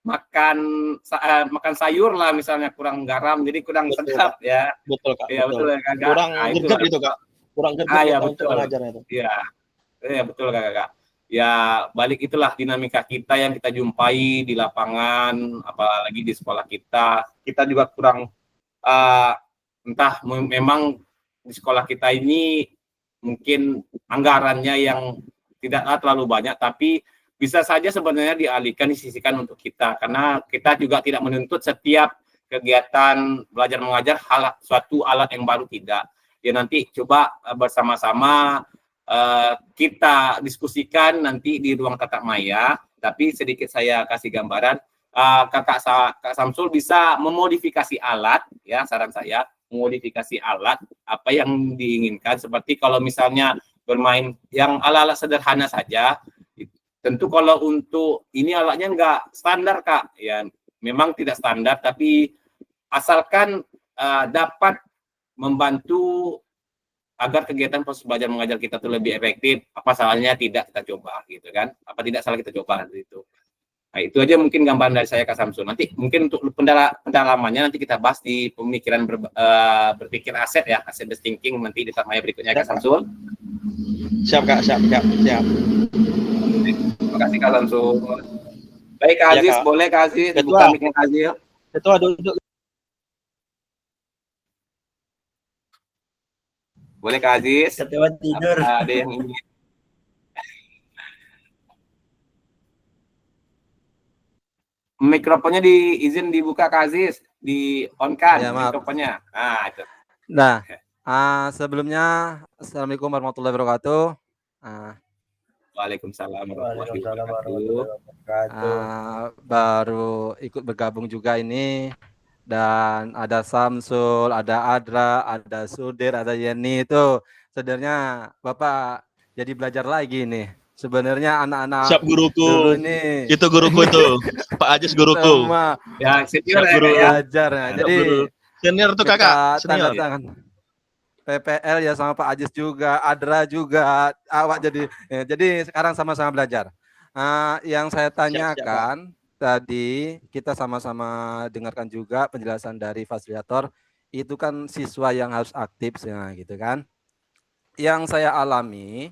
Speaker 1: makan sayur lah misalnya, kurang garam, jadi kurang sedap ya.
Speaker 7: Betul Kak.
Speaker 1: Ya betul ya Kak.
Speaker 7: Kurang greget gitu Kak. Kurang greget
Speaker 1: ya,
Speaker 7: untuk mengajarnya itu.
Speaker 1: Iya betul Kak. Ya balik itulah dinamika kita yang kita jumpai di lapangan, apalagi di sekolah kita. Kita juga kurang entah memang di sekolah kita ini mungkin anggarannya yang tidaklah terlalu banyak, tapi bisa saja sebenarnya dialihkan, disisihkan untuk kita, karena kita juga tidak menuntut setiap kegiatan belajar mengajar suatu alat yang baru, tidak. Ya nanti coba bersama-sama kita diskusikan nanti di ruang tatap maya. Tapi sedikit saya kasih gambaran, Kak Samsul bisa memodifikasi alat ya, saran saya memodifikasi alat apa yang diinginkan. Seperti kalau misalnya bermain yang ala-ala sederhana saja, tentu kalau untuk ini alatnya nggak standar Kak, ya memang tidak standar, tapi asalkan dapat membantu agar kegiatan proses belajar mengajar kita itu lebih efektif, apa salahnya tidak kita coba gitu kan? Apa tidak salah kita coba gitu. Nah, itu aja mungkin gambaran dari saya Kak Samsul. Nanti mungkin untuk pendalamannya nanti kita bahas di pemikiran berpikir aset ya, aset based thinking nanti di tatap berikutnya Kak Samsul.
Speaker 7: Siap Kak, siap.
Speaker 1: Terima kasih Kak Samsul. Baik Kak Aziz, boleh Kak Aziz dibuka mic-nya Kak Aziz.
Speaker 7: Ketua duduk.
Speaker 1: Boleh Kak Aziz.
Speaker 6: Ketua tidur.
Speaker 1: Ada yang ingin. Mikrofonnya izin dibuka Kak Aziz, di on kan
Speaker 4: Ya, maaf.
Speaker 1: mikrofonnya. Nah, itu.
Speaker 4: Nah, sebelumnya Assalamualaikum warahmatullahi wabarakatuh. Ah,
Speaker 1: Waalaikumsalam warahmatullahi
Speaker 6: Waalaikumsalam
Speaker 1: wabarakatuh.
Speaker 6: warahmatullahi wabarakatuh.
Speaker 4: baru ikut bergabung juga ini dan ada Samsul, ada Adra, ada Sudir, ada Yeni itu. Sebenarnya Bapak jadi belajar lagi nih. Sebenarnya anak-anak
Speaker 7: Siap guruku.
Speaker 4: dulu ini
Speaker 7: Itu guruku itu. Pak Ajis guruku.
Speaker 4: semua
Speaker 1: Ya, senior
Speaker 7: Siap
Speaker 1: ya,
Speaker 7: guru.
Speaker 1: Kak, ya.
Speaker 4: belajar. Nah,
Speaker 7: Siap
Speaker 4: jadi
Speaker 7: guru. Senior tuh
Speaker 4: kita
Speaker 7: kakak.
Speaker 4: tanda
Speaker 7: Senior.
Speaker 4: tangan. PPL ya sama Pak Ajis juga, Adra juga, awak jadi sekarang sama-sama belajar. Yang saya
Speaker 7: Siap, Pak.
Speaker 4: tanyakan tadi kita sama-sama dengarkan juga penjelasan dari fasilitator, itu kan siswa yang harus aktif gitu kan. Yang saya alami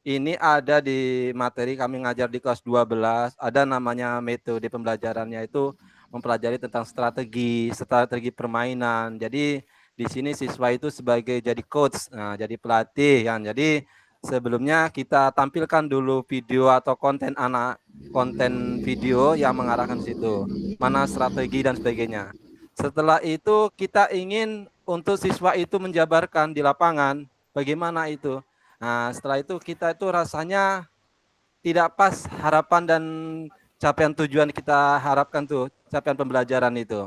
Speaker 4: ini ada di materi kami ngajar di kelas 12, ada namanya metode pembelajarannya itu mempelajari tentang strategi permainan. Jadi di sini siswa itu sebagai jadi coach, nah, jadi pelatih kan. Jadi sebelumnya kita tampilkan dulu video atau konten video yang mengarahkan ke situ, mana strategi dan sebagainya. Setelah itu kita ingin untuk siswa itu menjabarkan di lapangan bagaimana itu. Nah, setelah itu kita itu rasanya tidak pas harapan dan capaian tujuan kita harapkan tuh, capaian pembelajaran itu.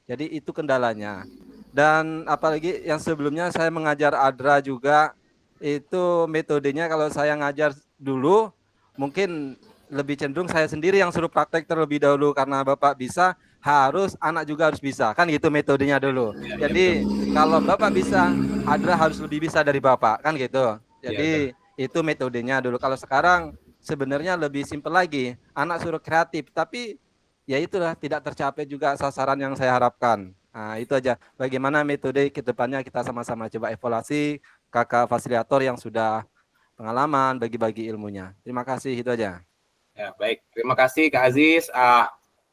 Speaker 4: Jadi itu kendalanya. Dan apalagi yang sebelumnya saya mengajar Adra juga, itu metodenya kalau saya ngajar dulu, mungkin lebih cenderung saya sendiri yang suruh praktek terlebih dahulu karena Bapak bisa, harus anak juga harus bisa. Kan gitu metodenya dulu. Jadi kalau Bapak bisa, Adra harus lebih bisa dari Bapak, kan gitu. Jadi itu metodenya dulu. Kalau sekarang sebenarnya lebih simpel lagi. Anak suruh kreatif, tapi ya itulah tidak tercapai juga sasaran yang saya harapkan. Nah, itu aja. Bagaimana metode ke depannya kita sama-sama coba evaluasi kakak fasilitator yang sudah pengalaman bagi-bagi ilmunya. Terima kasih, itu aja.
Speaker 1: Ya, baik. Terima kasih Kak Aziz.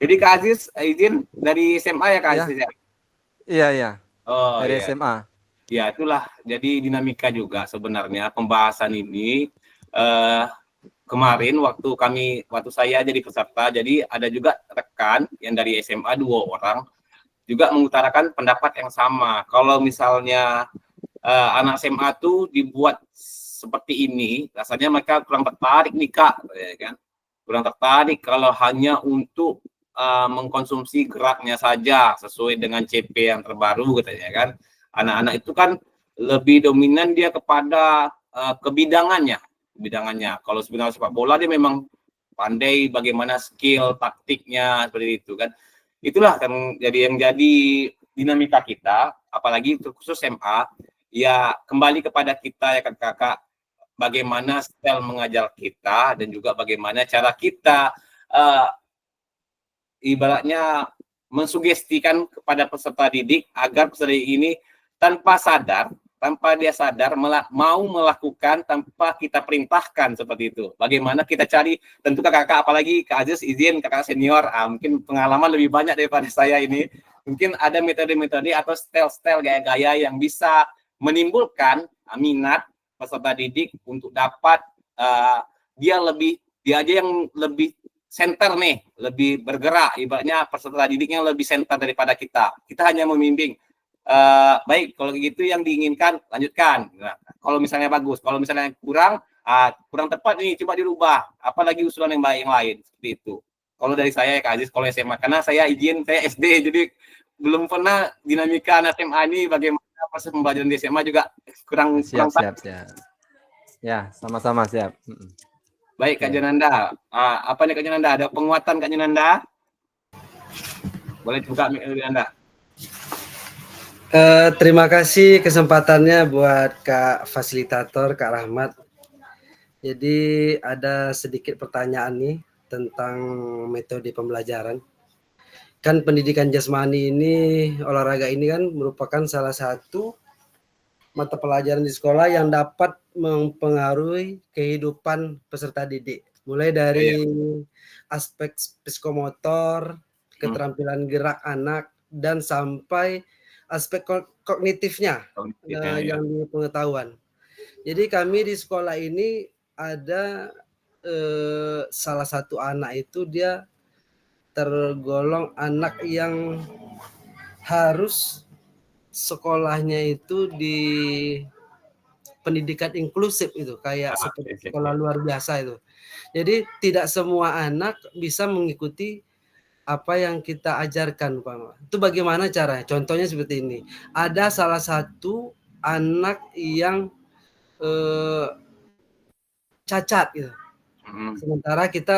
Speaker 1: Jadi Kak Aziz izin dari SMA ya Kak
Speaker 4: Ya.
Speaker 1: Aziz ya?
Speaker 4: Iya.
Speaker 1: Oh
Speaker 4: Dari
Speaker 1: iya.
Speaker 4: SMA.
Speaker 1: Ya, itulah. Jadi dinamika juga sebenarnya pembahasan ini kemarin waktu saya jadi peserta, jadi ada juga rekan yang dari SMA 2 orang juga mengutarakan pendapat yang sama. Kalau misalnya anak SMA tuh dibuat seperti ini, rasanya mereka kurang tertarik nih Kak, ya kan? Kurang tertarik kalau hanya untuk mengkonsumsi geraknya saja sesuai dengan CP yang terbaru katanya kan. Anak-anak itu kan lebih dominan dia kepada kebidangannya. Kalau sebenarnya sepak bola dia memang pandai bagaimana skill taktiknya seperti itu kan. Itulah yang jadi dinamika kita, apalagi khusus SMA, ya kembali kepada kita ya kakak, bagaimana style mengajar kita dan juga bagaimana cara kita ibaratnya mensugestikan kepada peserta didik agar peserta didik ini tanpa dia sadar mau melakukan tanpa kita perintahkan seperti itu. Bagaimana kita cari, tentu kakak apalagi Kak Aziz izin kakak senior, mungkin pengalaman lebih banyak daripada saya ini. Mungkin ada metode-metode atau style-style gaya-gaya yang bisa menimbulkan minat peserta didik untuk dapat dia aja yang lebih center nih, lebih bergerak, ibaratnya peserta didiknya lebih center daripada kita. Kita hanya membimbing. Baik, kalau gitu yang diinginkan lanjutkan. Nah, kalau misalnya bagus, kalau misalnya kurang tepat nih, coba dirubah. Apalagi usulan yang baik yang lain seperti itu. Kalau dari saya Kak Aziz, kalau SMA, karena saya SD, jadi belum pernah dinamika anak SMA ini bagaimana proses pembelajaran di SMA juga kurang
Speaker 4: Siap. Ya, sama-sama siap.
Speaker 1: Baik Kak Jananda, apa nih Kak Jananda? Ada penguatan Kak Jananda? Boleh buka mic Anda.
Speaker 8: Terima kasih kesempatannya buat Kak Fasilitator, Kak Rahmat. Jadi ada sedikit pertanyaan nih tentang metode pembelajaran. Kan pendidikan jasmani ini, olahraga ini kan merupakan salah satu mata pelajaran di sekolah yang dapat mempengaruhi kehidupan peserta didik. Mulai dari aspek psikomotor, keterampilan gerak anak, dan sampai aspek kognitifnya yang di pengetahuan. Jadi kami di sekolah ini ada salah satu anak itu dia tergolong anak yang harus sekolahnya itu pendidikan inklusif itu, kayak seperti
Speaker 1: oke.
Speaker 8: sekolah luar biasa itu. Jadi tidak semua anak bisa mengikuti apa yang kita ajarkan, Pak. Itu bagaimana caranya? Contohnya seperti ini. Ada salah satu anak yang cacat gitu. Sementara kita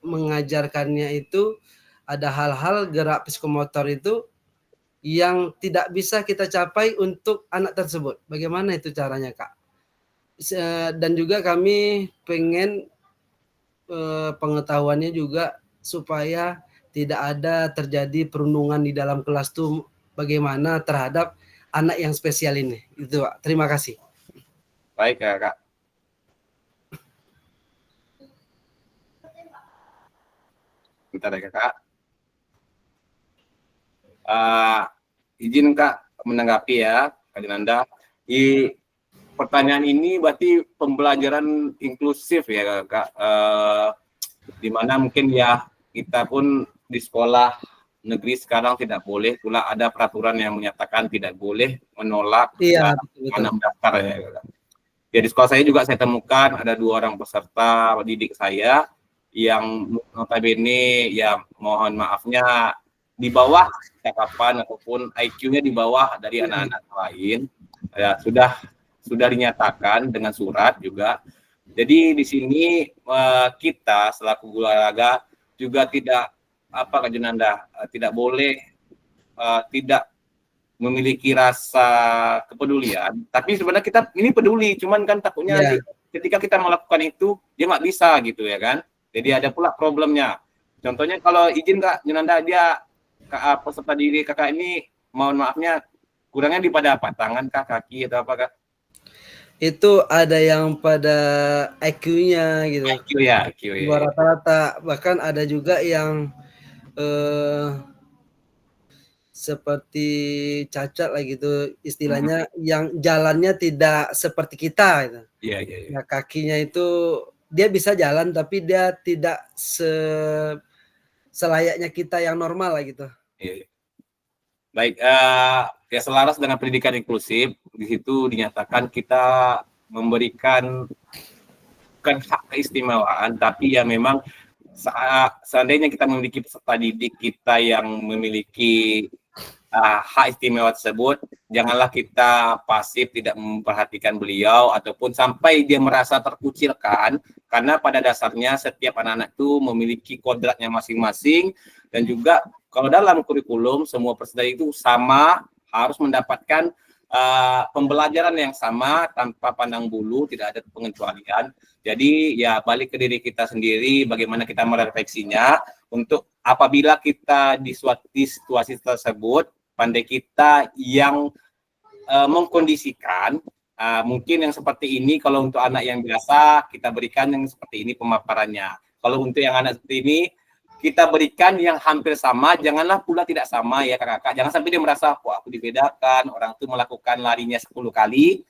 Speaker 8: mengajarkannya itu ada hal-hal gerak psikomotor itu yang tidak bisa kita capai untuk anak tersebut. Bagaimana itu caranya, Kak? Dan juga kami pengen pengetahuannya juga supaya tidak ada terjadi perundungan di dalam kelas itu bagaimana terhadap anak yang spesial ini. Itu, Pak. Terima kasih.
Speaker 1: Baik, Kak. Bentar ya, Kak. Izin Kak menanggapi ya, Kak Junanda. Di pertanyaan ini berarti pembelajaran inklusif ya, Kak. Di mana mungkin ya kita pun di sekolah negeri sekarang tidak boleh, pula ada peraturan yang menyatakan tidak boleh menolak anak mendaftar ya, Kak. Ya, di sekolah saya juga saya temukan ada 2 orang peserta didik saya yang notabene ya mohon maafnya di bawah cakapan ataupun IQ-nya di bawah dari anak-anak lain, ya sudah dinyatakan dengan surat juga. Jadi di sini kita selaku guru olahraga juga tidak Kak Junanda, tidak boleh tidak memiliki rasa kepedulian. Tapi sebenarnya kita ini peduli, cuman kan takutnya nanti ketika kita melakukan itu dia nggak bisa gitu ya kan. Jadi ada pula problemnya. Contohnya kalau izin Kak Junanda, dia peserta didik Kakak ini mohon maafnya kurangnya di pada apa? Tangan kah, kaki atau apa Kak?
Speaker 8: Itu ada yang pada IQ-nya gitu.
Speaker 1: IQ ya.
Speaker 8: Rata-rata, bahkan ada juga yang seperti cacat lah gitu istilahnya, yang jalannya tidak seperti kita gitu.
Speaker 1: Iya.
Speaker 8: Nah, kakinya itu dia bisa jalan tapi dia tidak selayaknya kita yang normal lah gitu.
Speaker 1: Iya. Baik, ya selaras dengan pendidikan inklusif, di situ dinyatakan kita memberikan bukan hak keistimewaan, tapi ya memang seandainya kita memiliki peserta didik kita yang memiliki hak istimewa tersebut, janganlah kita pasif tidak memperhatikan beliau ataupun sampai dia merasa terkucilkan, karena pada dasarnya setiap anak-anak itu memiliki kodratnya masing-masing. Dan juga kalau dalam kurikulum semua peserta itu sama, harus mendapatkan pembelajaran yang sama tanpa pandang bulu, tidak ada pengecualian. Jadi ya balik ke diri kita sendiri, bagaimana kita merefleksinya untuk apabila kita di situasi tersebut, pandai kita yang mengkondisikan, mungkin yang seperti ini kalau untuk anak yang biasa kita berikan yang seperti ini pemaparannya. Kalau untuk yang anak seperti ini kita berikan yang hampir sama, janganlah pula tidak sama ya kakak. Jangan sampai dia merasa kok aku dibedakan, orang itu melakukan larinya 10 kali,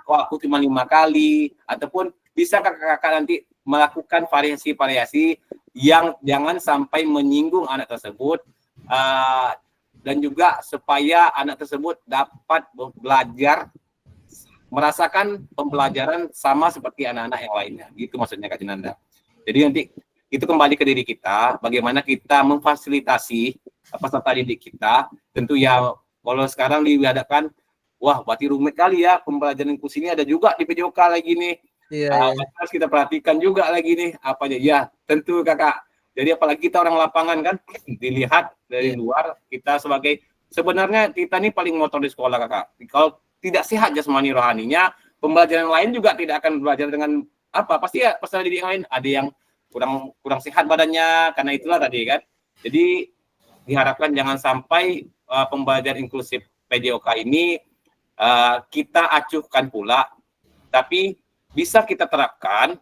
Speaker 1: kok aku cuma 5 kali, ataupun bisa kakak-kakak nanti melakukan variasi-variasi yang jangan sampai menyinggung anak tersebut, dan juga supaya anak tersebut dapat belajar merasakan pembelajaran sama seperti anak-anak yang lainnya. Gitu maksudnya Kak Junanda. Jadi nanti itu kembali ke diri kita, bagaimana kita memfasilitasi peserta didik kita. Tentu ya kalau sekarang dihadapkan, wah berarti rumit kali ya pembelajaran inklusi ini, ada juga di PJOK lagi nih. Harus kita perhatikan juga lagi nih apa aja. Ya tentu kakak. Jadi apalagi kita orang lapangan kan, dilihat dari luar, kita sebagai, sebenarnya kita ini paling motor di sekolah kakak. Kalau tidak sehat jasmani rohaninya, pembelajaran lain juga tidak akan belajar dengan apa, pasti ya peserta didik yang lain ada yang kurang sehat badannya, karena itulah tadi kan. Jadi diharapkan jangan sampai pembelajaran inklusif PJOK ini kita acuhkan pula, tapi bisa kita terapkan.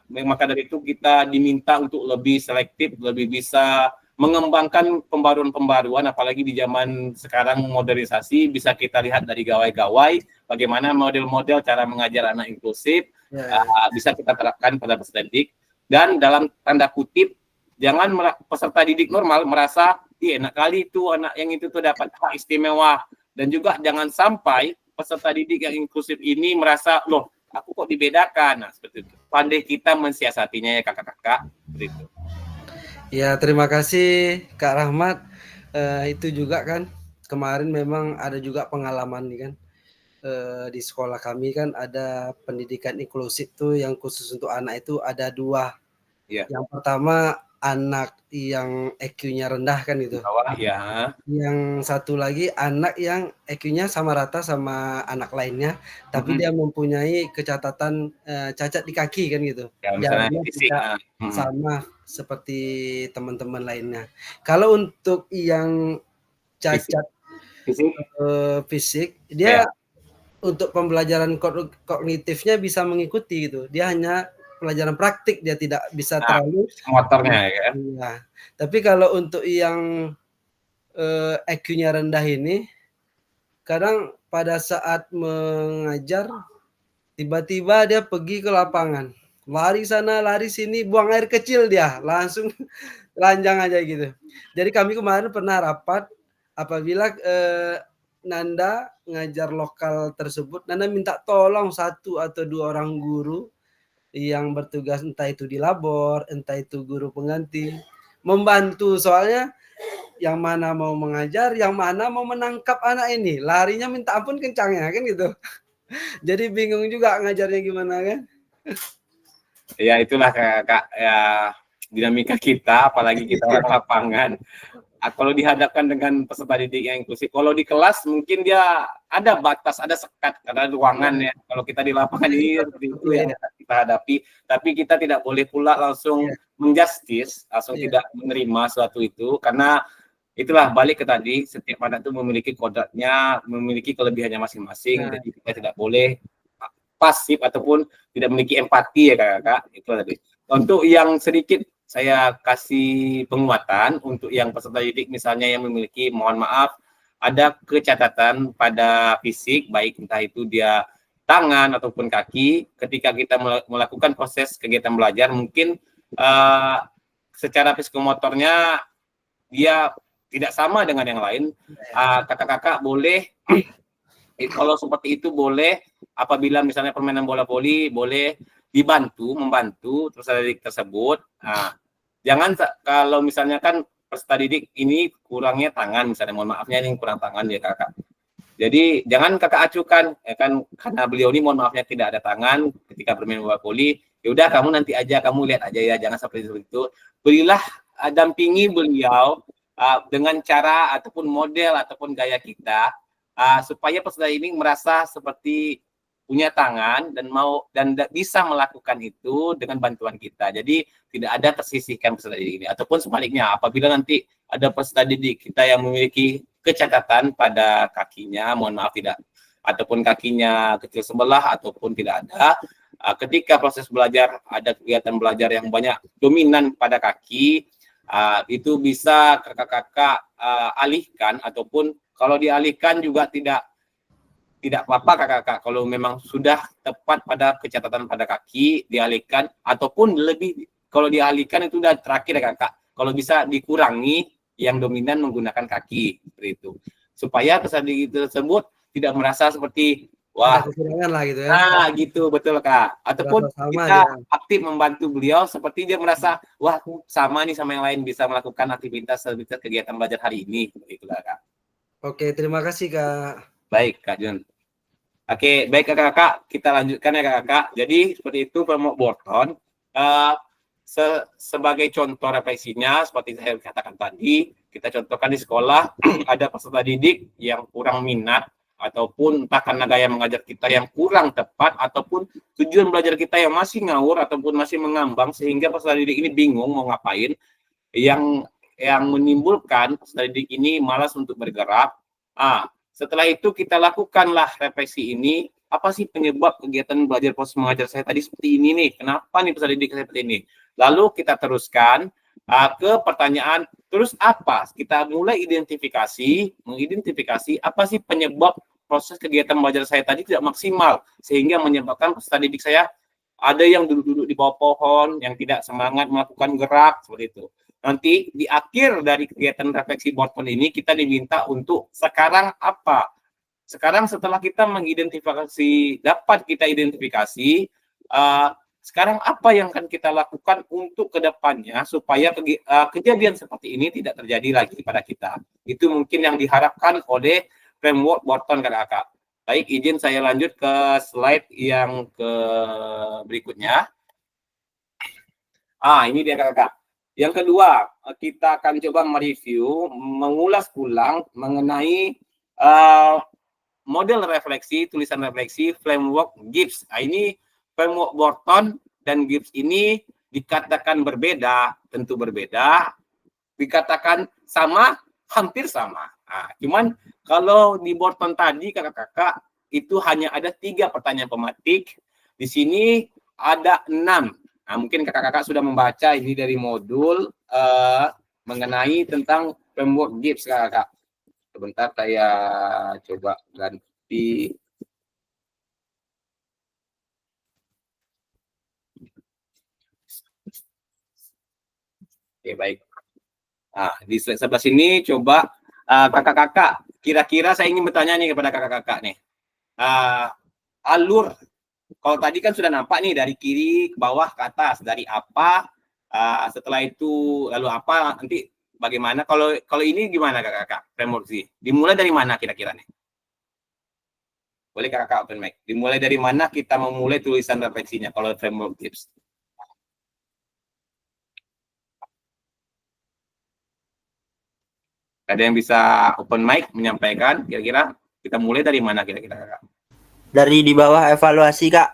Speaker 1: Maka dari itu kita diminta untuk lebih selektif, lebih bisa mengembangkan pembaruan-pembaruan, apalagi di zaman sekarang modernisasi, bisa kita lihat dari gawai-gawai, bagaimana model-model cara mengajar anak inklusif, bisa kita terapkan pada peserta didik. Dan dalam tanda kutip, jangan peserta didik normal merasa, enak kali itu anak yang itu tuh dapat hak istimewa. Dan juga jangan sampai peserta didik yang inklusif ini merasa, loh, aku kok dibedakan? Nah, seperti itu. Pandai kita mensiasatinya ya kakak-kakak. Seperti itu.
Speaker 8: Ya, terima kasih Kak Rahmat. Itu juga kan kemarin memang ada juga pengalaman nih kan. Di sekolah kami kan ada pendidikan inklusif tuh yang khusus untuk anak itu ada 2.
Speaker 1: Ya.
Speaker 8: Yang pertama anak yang EQ-nya rendah kan gitu.
Speaker 1: Bawah ya.
Speaker 8: Yang satu lagi anak yang EQ-nya sama rata sama anak lainnya, tapi dia mempunyai kecatatan cacat di kaki kan gitu.
Speaker 1: Ya, misalnya
Speaker 8: Jalannya
Speaker 1: fisik.
Speaker 8: tidak sama seperti teman-teman lainnya. Kalau untuk yang cacat fisik, dia untuk pembelajaran kognitifnya bisa mengikuti gitu. Dia hanya pelajaran praktik, dia tidak bisa terlalu
Speaker 1: motornya ya.
Speaker 8: Iya. Tapi kalau untuk yang EQ-nya rendah ini, kadang pada saat mengajar tiba-tiba dia pergi ke lapangan, lari sana lari sini, buang air kecil dia langsung lanjang aja gitu. Jadi kami kemarin pernah rapat apabila Nanda ngajar lokal tersebut, Nanda minta tolong 1 atau 2 orang guru yang bertugas entah itu di labor, entah itu guru pengganti, membantu, soalnya yang mana mau mengajar, yang mana mau menangkap anak ini, larinya minta ampun kencangnya kan gitu. Jadi bingung juga ngajarnya gimana kan.
Speaker 1: Ya itulah kakak ya dinamika kita, apalagi kita orang lapangan. Kalau dihadapkan dengan peserta didik yang inklusif, kalau di kelas mungkin dia ada batas, ada sekat karena ruangan ya. Kalau kita di lapangan ini seperti itu yang kita hadapi, tapi kita tidak boleh pula langsung menjustis, langsung tidak menerima suatu itu, karena itulah balik ke tadi, setiap anak itu memiliki kodratnya, memiliki kelebihannya masing-masing, jadi kita tidak boleh pasif ataupun tidak memiliki empati ya kakak-kakak, itu tadi. Untuk yang sedikit saya kasih penguatan untuk yang peserta didik misalnya yang memiliki, mohon maaf, ada kecacatan pada fisik, baik entah itu dia tangan ataupun kaki, ketika kita melakukan proses kegiatan belajar, mungkin secara psikomotornya dia tidak sama dengan yang lain. Kakak-kakak boleh, kalau seperti itu boleh, apabila misalnya permainan bola voli, boleh membantu peserta didik tersebut. Jangan kalau misalnya kan peserta didik ini kurangnya tangan, misalnya mohon maafnya ini kurang tangan ya kakak. Jadi jangan kakak acukan, ya kan, karena beliau ini mohon maafnya tidak ada tangan ketika bermain bola voli. Ya udah kamu nanti aja, kamu lihat aja ya, jangan seperti itu. Berilah, dampingi beliau dengan cara ataupun model ataupun gaya kita, supaya peserta ini merasa seperti punya tangan dan mau dan bisa melakukan itu dengan bantuan kita. Jadi tidak ada tersisihkan peserta didik ini. Ataupun sebaliknya, apabila nanti ada peserta didik kita yang memiliki kecacatan pada kakinya, mohon maaf tidak, ataupun kakinya kecil sebelah ataupun tidak ada, ketika proses belajar ada kegiatan belajar yang banyak dominan pada kaki, itu bisa kakak-kakak alihkan, ataupun kalau dialihkan juga tidak apa-apa kakak-kakak, kalau memang sudah tepat pada kecatatan pada kaki dialihkan, ataupun lebih kalau dialihkan itu sudah terakhir ya kakak, kalau bisa dikurangi yang dominan menggunakan kaki, seperti itu, supaya peserta didik tersebut tidak merasa seperti wah
Speaker 8: kekurangan lah gitu ya.
Speaker 1: Nah gitu, betul kak. Ataupun kita aktif membantu beliau seperti dia merasa wah sama nih sama yang lain, bisa melakukan aktivitas kegiatan belajar hari ini, itulah kak. Oke, terima kasih kak. Baik kak Jun. Oke, baik kakak-kakak, kita lanjutkan ya kakak. Jadi seperti itu Pak Borton. Sebagai contoh refleksinya, seperti saya katakan tadi, kita contohkan di sekolah ada peserta didik yang kurang minat, ataupun entah karena gaya mengajar kita yang kurang tepat, ataupun tujuan belajar kita yang masih ngawur ataupun masih mengambang, sehingga peserta didik ini bingung mau ngapain, yang menimbulkan peserta didik ini malas untuk bergerak. Setelah itu kita lakukanlah refleksi ini, apa sih penyebab kegiatan belajar proses mengajar saya tadi seperti ini nih, kenapa nih peserta didik seperti ini. Lalu kita teruskan ke pertanyaan, terus apa? Kita mulai mengidentifikasi apa sih penyebab proses kegiatan belajar saya tadi tidak maksimal, sehingga menyebabkan peserta didik saya ada yang duduk-duduk di bawah pohon, yang tidak semangat melakukan gerak, seperti itu. Nanti di akhir dari kegiatan refleksi Borton ini kita diminta untuk sekarang apa sekarang setelah kita mengidentifikasi, dapat kita identifikasi, sekarang apa yang akan kita lakukan untuk kedepannya supaya kejadian seperti ini tidak terjadi lagi pada kita. Itu mungkin yang diharapkan oleh framework Borton, kakak-kakak. Baik, izin saya lanjut ke slide yang berikutnya. Ini dia kakak-kakak. Yang kedua, kita akan coba mereview, mengulas ulang mengenai model refleksi, tulisan refleksi, framework Gibbs. Ini framework Borton dan Gibbs ini dikatakan berbeda, tentu berbeda. Dikatakan sama, hampir sama. Cuman kalau di Borton tadi, kakak-kakak, itu hanya ada 3 pertanyaan pematik. Di sini ada 6. Mungkin kakak-kakak sudah membaca ini dari modul mengenai tentang framework Gibbs, kakak-kakak. Sebentar saya coba ganti. Oke, baik. Di slide sebelah sini coba kakak-kakak, kira-kira saya ingin bertanya nih kepada kakak-kakak nih. Alur, kalau tadi kan sudah nampak nih dari kiri ke bawah ke atas, dari apa, setelah itu lalu apa, nanti bagaimana? Kalau ini gimana kakak-kakak? Framework sih. Dimulai dari mana kira-kira nih? Boleh kakak open mic. Dimulai dari mana kita memulai tulisan refleksinya kalau framework tips? Ada yang bisa open mic menyampaikan kira-kira kita mulai dari mana kira-kira kakak?
Speaker 6: Dari di bawah evaluasi, Kak.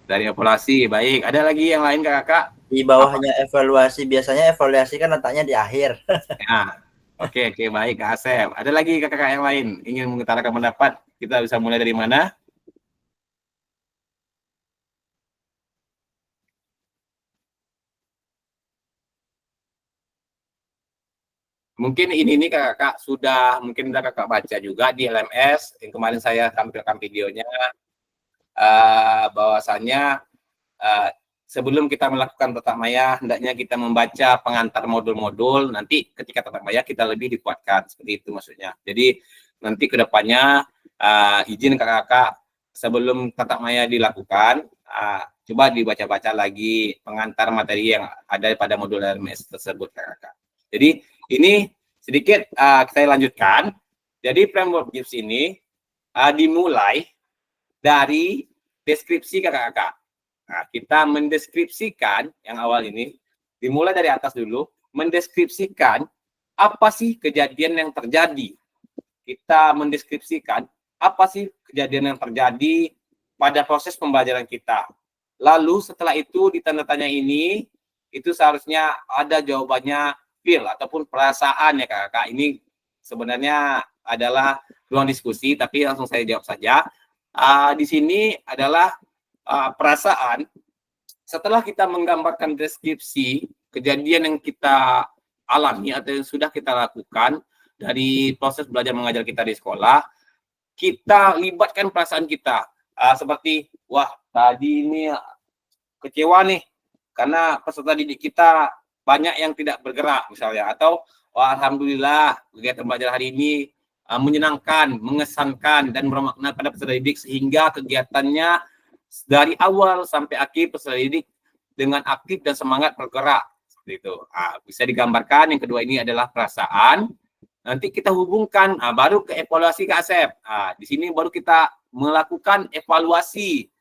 Speaker 1: Dari evaluasi, baik. Ada lagi yang lain kakak?
Speaker 6: Di bawahnya evaluasi, biasanya evaluasi kan letaknya di akhir.
Speaker 1: Oke, baik Kak Asep. Ada lagi kakak-kakak yang lain ingin mengutarakan pendapat? Kita bisa mulai dari mana? Mungkin ini kakak sudah kakak baca juga di LMS yang kemarin saya tampilkan videonya, bahwasannya sebelum kita melakukan tatap maya hendaknya kita membaca pengantar modul-modul, nanti ketika tatap maya kita lebih dikuatkan, seperti itu maksudnya. Jadi nanti kedepannya izin kakak-kakak sebelum tatap maya dilakukan, coba dibaca-baca lagi pengantar materi yang ada pada modul LMS tersebut kakak-kakak. Jadi ini sedikit saya lanjutkan. Jadi framework Gibbs ini dimulai dari deskripsi kakak-kakak. Kita mendeskripsikan yang awal ini, dimulai dari atas dulu, mendeskripsikan apa sih kejadian yang terjadi. Kita mendeskripsikan apa sih kejadian yang terjadi pada proses pembelajaran kita. Lalu setelah itu di tanda tanya ini, itu seharusnya ada jawabannya feel ataupun perasaan ya kakak. Ini sebenarnya adalah ruang diskusi, tapi langsung saya jawab saja. Di sini adalah perasaan setelah kita menggambarkan deskripsi kejadian yang kita alami atau yang sudah kita lakukan dari proses belajar mengajar kita di sekolah, kita libatkan perasaan kita. Seperti, wah tadi ini kecewa nih karena peserta didik kita banyak yang tidak bergerak misalnya, atau wah alhamdulillah kegiatan belajar hari ini menyenangkan, mengesankan dan bermakna pada peserta didik sehingga kegiatannya dari awal sampai akhir peserta didik dengan aktif dan semangat bergerak, seperti itu. Bisa digambarkan. Yang kedua ini adalah perasaan. Nanti kita hubungkan baru ke evaluasi Kak Asep. Di sini baru kita melakukan evaluasi.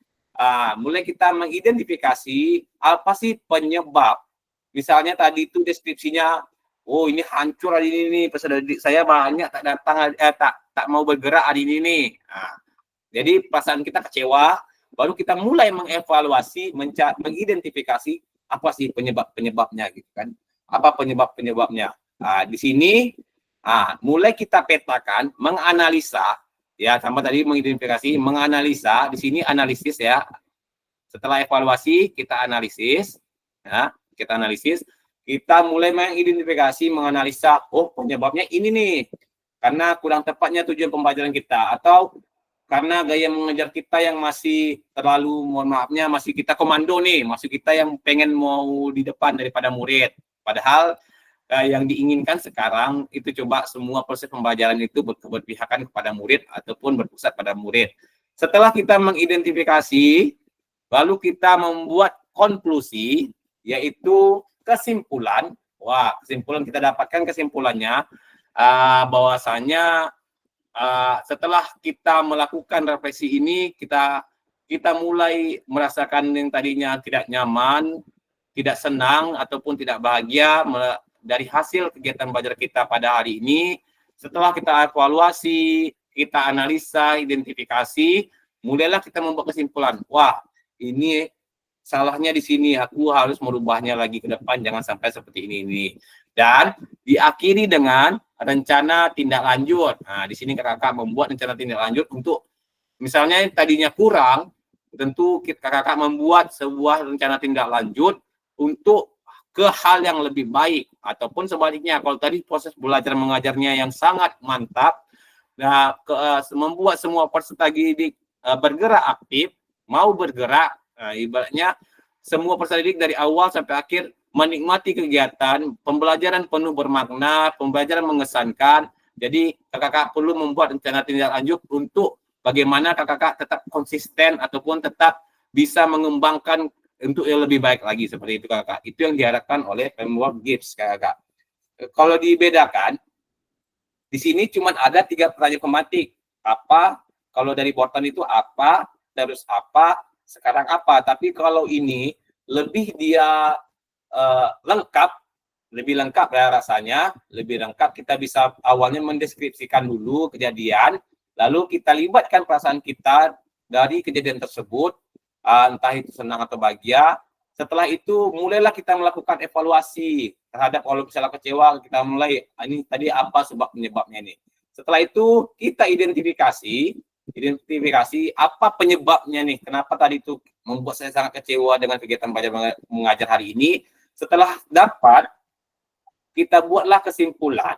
Speaker 1: Mulai kita mengidentifikasi apa sih penyebab. Misalnya tadi itu deskripsinya, oh ini hancur hari ini, peserta didik saya banyak tak datang, tak mau bergerak hari ini nih. Jadi perasaan kita kecewa, baru kita mulai mengevaluasi, mengidentifikasi apa sih penyebabnya gitu kan? Apa penyebabnya? Di sini mulai kita petakan, menganalisa, ya sama tadi mengidentifikasi, menganalisa. Di sini analisis ya. Setelah evaluasi kita analisis, ya. Kita mulai mengidentifikasi, menganalisa, oh penyebabnya ini nih, karena kurang tepatnya tujuan pembelajaran kita, atau karena gaya mengajar kita yang masih terlalu, mohon maafnya, masih kita komando nih, masih kita yang pengen mau di depan daripada murid. Padahal yang diinginkan sekarang itu coba semua proses pembelajaran itu berpihakan kepada murid ataupun berpusat pada murid. Setelah kita mengidentifikasi, lalu kita membuat konklusi, yaitu kesimpulan. Wah, kesimpulan kita dapatkan kesimpulannya bahwasanya setelah kita melakukan refleksi ini, kita mulai merasakan yang tadinya tidak nyaman, tidak senang ataupun tidak bahagia dari hasil kegiatan belajar kita pada hari ini. Setelah kita evaluasi, kita analisa, identifikasi, mulailah kita membuat kesimpulan. Wah, ini salahnya di sini, aku harus merubahnya lagi ke depan, jangan sampai seperti ini. Dan diakhiri dengan rencana tindak lanjut. Nah, di sini kakak membuat rencana tindak lanjut untuk, misalnya tadinya kurang, tentu kakak membuat sebuah rencana tindak lanjut untuk ke hal yang lebih baik. Ataupun sebaliknya, kalau tadi proses belajar mengajarnya yang sangat mantap, nah, membuat semua peserta didik bergerak aktif, mau bergerak, ibaratnya semua peserta didik dari awal sampai akhir menikmati kegiatan, pembelajaran penuh bermakna, pembelajaran mengesankan. Jadi kakak perlu membuat rencana tindak lanjut untuk bagaimana kakak tetap konsisten ataupun tetap bisa mengembangkan untuk yang lebih baik lagi, seperti itu kakak. Itu yang diharapkan oleh framework GIPS kakak. Kalau dibedakan, di sini cuma ada 3 pertanyaan pematik. Apa, kalau dari Borton itu apa, terus apa, sekarang apa. Tapi kalau ini lebih dia lengkap, lebih lengkap ya rasanya, lebih lengkap. Kita bisa awalnya mendeskripsikan dulu kejadian, lalu kita libatkan perasaan kita dari kejadian tersebut, entah itu senang atau bahagia. Setelah itu mulailah kita melakukan evaluasi terhadap kalau misalnya kecewa, kita mulai ini tadi apa sebab penyebabnya ini. Setelah itu kita identifikasi apa penyebabnya nih, kenapa tadi itu membuat saya sangat kecewa dengan kegiatan belajar mengajar hari ini. Setelah dapat, kita buatlah kesimpulan,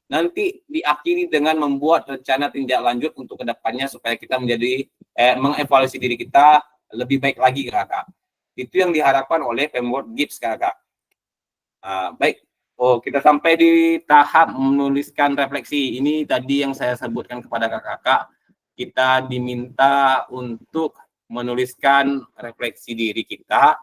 Speaker 1: nanti diakhiri dengan membuat rencana tindak lanjut untuk kedepannya supaya kita menjadi mengevaluasi diri kita lebih baik lagi kakak. Itu yang diharapkan oleh framework GIPS kakak. Baik, kita sampai di tahap menuliskan refleksi. Ini tadi yang saya sebutkan kepada kakak. Kita diminta untuk menuliskan refleksi diri kita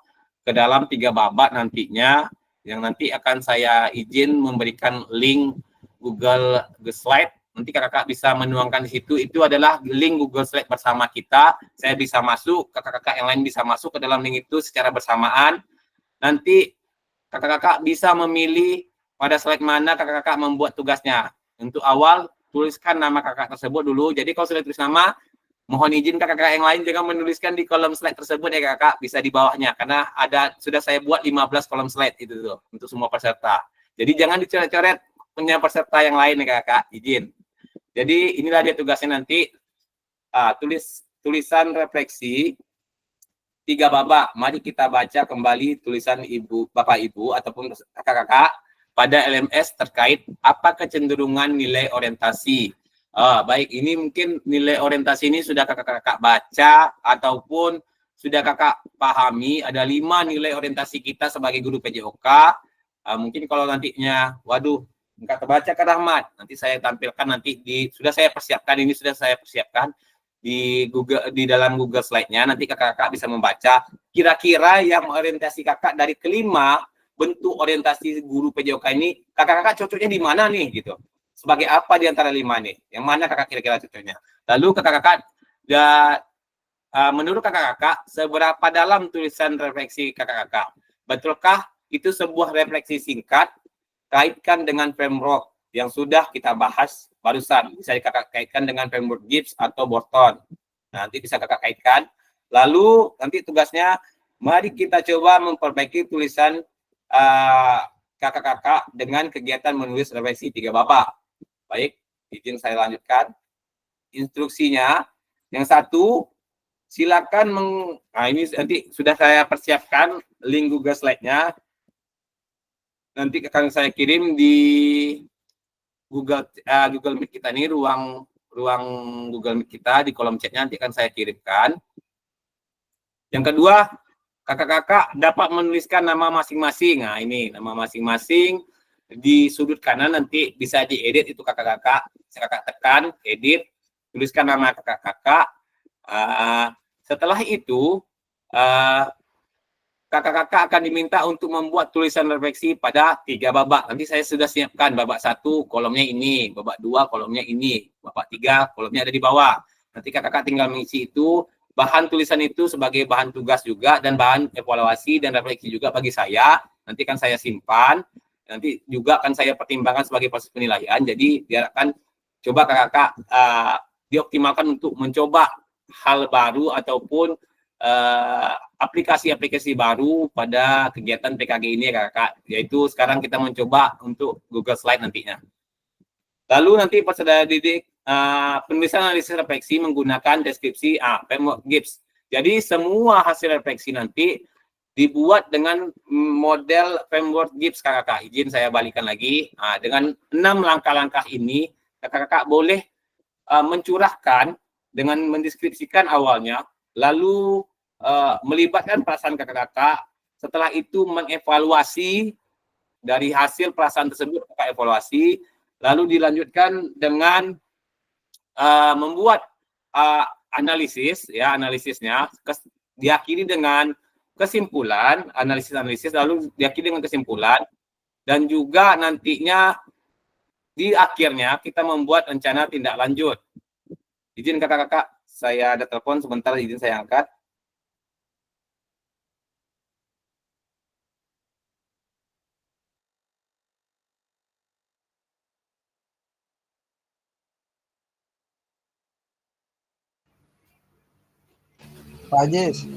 Speaker 1: ke dalam 3 babak nantinya, yang nanti akan saya izin memberikan link Google Slide. Nanti kakak bisa menuangkan di situ. Itu adalah link Google Slide bersama kita. Saya bisa masuk, kakak-kakak yang lain bisa masuk ke dalam link itu secara bersamaan. Nanti kakak-kakak bisa memilih pada slide mana kakak-kakak membuat tugasnya. Untuk awal, tuliskan nama kakak tersebut dulu. Jadi kalau sudah tulis nama, mohon izin kakak-kakak yang lain jangan menuliskan di kolom slide tersebut ya kakak, bisa di bawahnya. Karena sudah saya buat 15 kolom slide itu tuh, untuk semua peserta. Jadi jangan dicoret-coret punya peserta yang lain ya kakak, izin. Jadi inilah dia tugasnya nanti, tulisan refleksi 3 babak. Mari kita baca kembali tulisan Bapak Ibu ataupun kakak-kakak pada LMS terkait apa kecenderungan nilai orientasi. Baik, ini mungkin nilai orientasi ini sudah kakak-kakak baca ataupun sudah kakak pahami. Ada 5 nilai orientasi kita sebagai guru PJOK. Mungkin kalau nantinya, waduh, enggak terbaca Kak Rahmat, nanti saya tampilkan nanti sudah saya persiapkan di Google, di dalam Google Slide-nya. Nanti kakak-kakak bisa membaca kira-kira yang orientasi kakak dari kelima bentuk orientasi guru PJOK ini, kakak-kakak cocoknya di mana nih gitu. Sebagai apa di antara 5 nih? Yang mana kakak kira-kira cocoknya? Lalu kakak-kakak menurut kakak-kakak seberapa dalam tulisan refleksi kakak-kakak? Betulkah itu sebuah refleksi singkat? Kaitkan dengan framework yang sudah kita bahas barusan. Bisa kakak kaitkan dengan framework GIPS atau Borton. Nanti bisa kakak kaitkan. Lalu nanti tugasnya, mari kita coba memperbaiki tulisan kakak-kakak dengan kegiatan menulis refleksi 3 babak. Baik, izin saya lanjutkan. Instruksinya, yang satu, silakan ini nanti sudah saya persiapkan link Google Slide-nya. Nanti akan saya kirim di Google Meet kita ini, ruang Google Meet kita di kolom chatnya nanti akan saya kirimkan. Yang kedua, kakak-kakak dapat menuliskan nama masing-masing. Nah, ini nama masing-masing di sudut kanan nanti bisa diedit itu kakak-kakak. Kakak tekan, edit, tuliskan nama kakak-kakak. Setelah itu, kakak-kakak akan diminta untuk membuat tulisan refleksi pada 3 babak. Nanti saya sudah siapkan babak 1 kolomnya ini, babak 2 kolomnya ini, babak 3 kolomnya ada di bawah. Nanti kakak-kakak tinggal mengisi itu, bahan tulisan itu sebagai bahan tugas juga dan bahan evaluasi dan refleksi juga bagi saya. Nanti kan saya simpan, nanti juga akan saya pertimbangkan sebagai proses penilaian. Jadi biar akan coba kakak-kakak dioptimalkan untuk mencoba hal baru ataupun aplikasi-aplikasi baru pada kegiatan PKG ini ya kakak, yaitu sekarang kita mencoba untuk Google Slide nantinya. Lalu nanti pas sudah didik penulisan analisis refleksi menggunakan deskripsi framework GIPS. Jadi semua hasil refleksi nanti dibuat dengan model framework GIPS kakak. Izin saya balikan lagi. Dengan 6 langkah-langkah ini kakak-kakak boleh mencurahkan dengan mendeskripsikan awalnya, lalu melibatkan perasaan kakak-kakak, setelah itu mengevaluasi dari hasil perasaan tersebut, kakak evaluasi, lalu dilanjutkan dengan membuat analisis, ya analisisnya, diakhiri dengan kesimpulan, analisis, lalu diakhiri dengan kesimpulan, dan juga nantinya di akhirnya kita membuat rencana tindak lanjut. Izin kakak-kakak, saya ada telepon sebentar, izin saya angkat.
Speaker 9: Pak Ajis.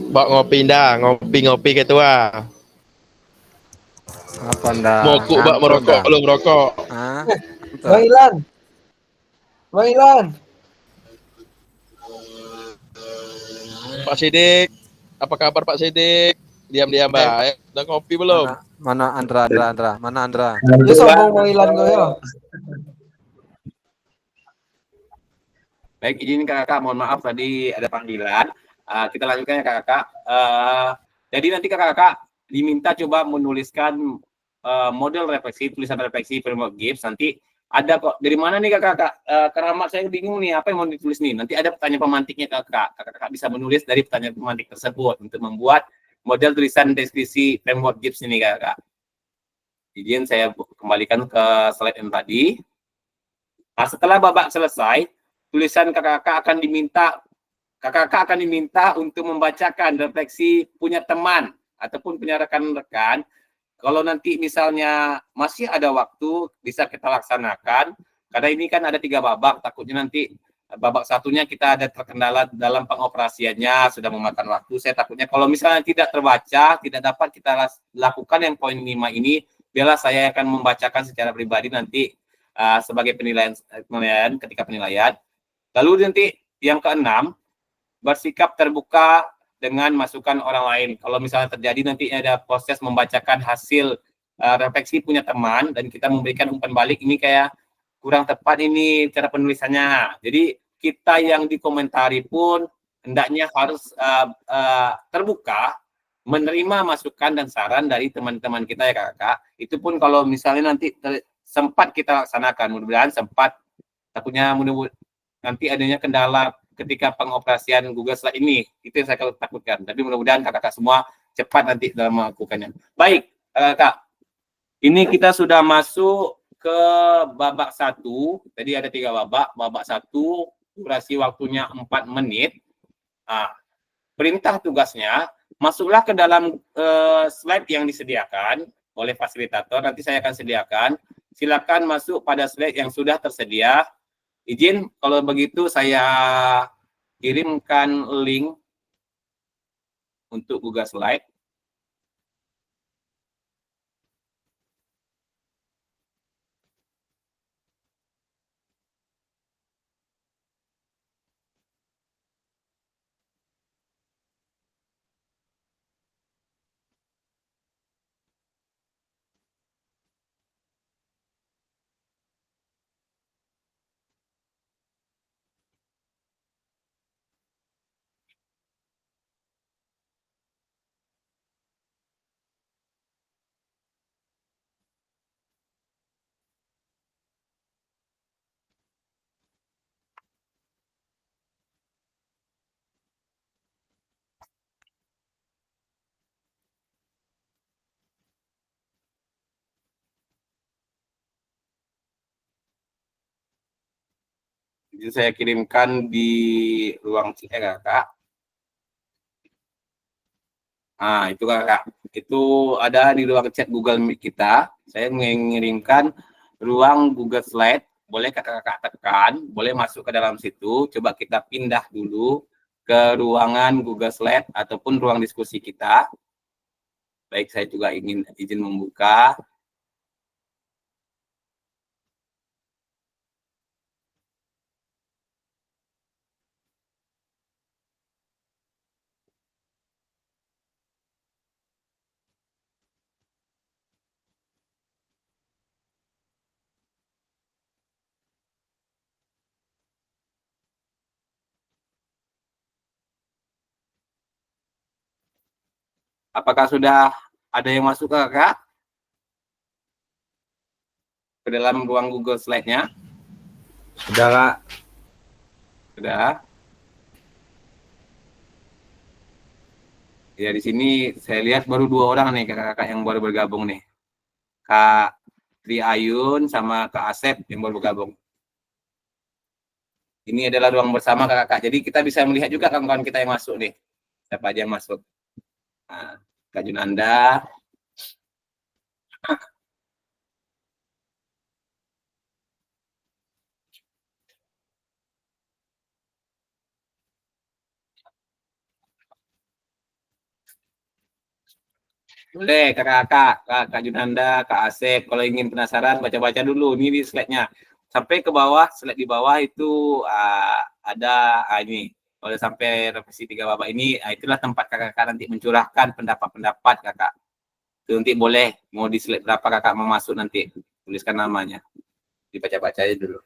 Speaker 7: Mbak ngopi dah, ngopi-ngopi ketua.
Speaker 4: Apa ndak?
Speaker 7: Mokok mbak merokok, lu merokok.
Speaker 9: Bang Ilan. Bang Ilan.
Speaker 7: Pak Sidik, apa kabar Pak Sidik? Diam-diam mbak, udah ngopi belum?
Speaker 4: Mana Andra? Mana Andra?
Speaker 9: Dia sombong Bang Ilan gue ya.
Speaker 1: Baik, izin kakak, mohon maaf tadi ada panggilan. Kita lanjutkan ya kakak. Jadi nanti kakak diminta coba menuliskan model refleksi, tulisan refleksi framework GIPS. Nanti ada kok, dari mana nih kakak? Karena saya bingung nih, apa yang mau ditulis nih? Nanti ada pertanyaan pemantiknya kakak. Kakak bisa menulis dari pertanyaan pemantik tersebut untuk membuat model tulisan deskripsi framework GIPS ini kakak. Izin saya kembalikan ke slide yang tadi. Setelah babak selesai, tulisan kakak akan diminta untuk membacakan refleksi punya teman ataupun punya rekan-rekan. Kalau nanti misalnya masih ada waktu, bisa kita laksanakan. Karena ini kan ada 3 babak, takutnya nanti babak satunya kita ada terkendala dalam pengoperasiannya, sudah memakan waktu. Saya takutnya kalau misalnya tidak terbaca, tidak dapat kita lakukan yang poin 5 ini, biarlah saya akan membacakan secara pribadi nanti sebagai penilaian ketika penilaian. Lalu nanti yang ke-6, bersikap terbuka dengan masukan orang lain. Kalau misalnya terjadi nanti ada proses membacakan hasil refleksi punya teman dan kita memberikan umpan balik, ini kayak kurang tepat ini cara penulisannya. Jadi kita yang dikomentari pun hendaknya harus terbuka menerima masukan dan saran dari teman-teman kita ya kakak. Itu pun kalau misalnya nanti sempat kita laksanakan, mudah-mudahan sempat, takutnya nanti adanya kendala ketika pengoperasian Google Slide ini, itu yang saya takutkan. Tapi mudah-mudahan kakak-kakak semua cepat nanti dalam melakukannya. Baik, kakak, ini kita sudah masuk ke babak 1. Tadi ada 3 babak. Babak 1, durasi waktunya 4 menit. Perintah tugasnya, masuklah ke dalam slide yang disediakan oleh fasilitator. Nanti saya akan sediakan. Silakan masuk pada slide yang sudah tersedia. Izin, kalau begitu saya kirimkan link untuk Google Slide. Jadi saya kirimkan di ruang chat kakak. Nah, itu kakak. Itu ada di ruang chat Google Meet kita. Saya mengirimkan ruang Google Slide. Boleh kakak-kakak tekan, boleh masuk ke dalam situ. Coba kita pindah dulu ke ruangan Google Slide ataupun ruang diskusi kita. Baik, saya juga izin membuka. Apakah sudah ada yang masuk kakak ke dalam ruang Google Slide-nya?
Speaker 8: Sudah Kak.
Speaker 1: Sudah. Ya, di sini saya lihat baru 2 orang nih kakak-kakak yang baru bergabung nih. Kak Tri Ayun sama Kak Asep yang baru bergabung. Ini adalah ruang bersama kakak-kakak. Jadi kita bisa melihat juga kawan-kawan kita yang masuk nih. Siapa aja yang masuk. Nah, Kak Junanda. Boleh kakak-kakak, Kak Junanda, Kak Asep, kalau ingin penasaran baca-baca dulu. Ini di slide-nya. Sampai ke bawah, slide di bawah itu ada ini. Kalau sampai revisi 3 babak ini, itulah tempat kakak-kakak nanti mencurahkan pendapat-pendapat kakak. Itu nanti boleh, mau di slide berapa kakak mau masuk nanti. Tuliskan namanya. Dibaca-baca aja dulu.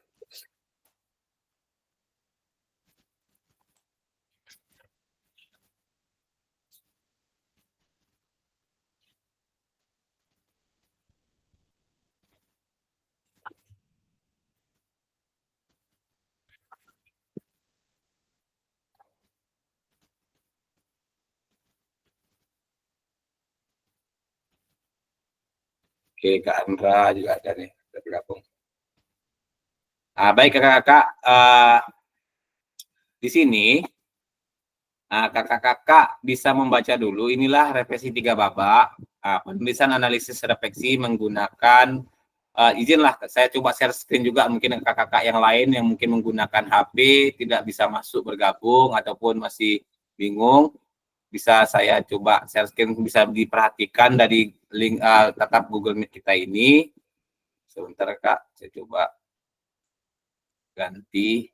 Speaker 1: Oke, Kak Andra juga ada nih, sudah bergabung. Baik kakak-kakak, di sini kakak-kakak bisa membaca dulu. Inilah revisi 3 babak, penulisan analisis refleksi menggunakan izinlah saya coba share screen juga, mungkin kakak-kakak yang lain yang mungkin menggunakan HP tidak bisa masuk bergabung ataupun masih bingung, bisa saya coba share screen, bisa diperhatikan dari link tetap Google Meet kita ini. Sebentar Kak, saya coba ganti.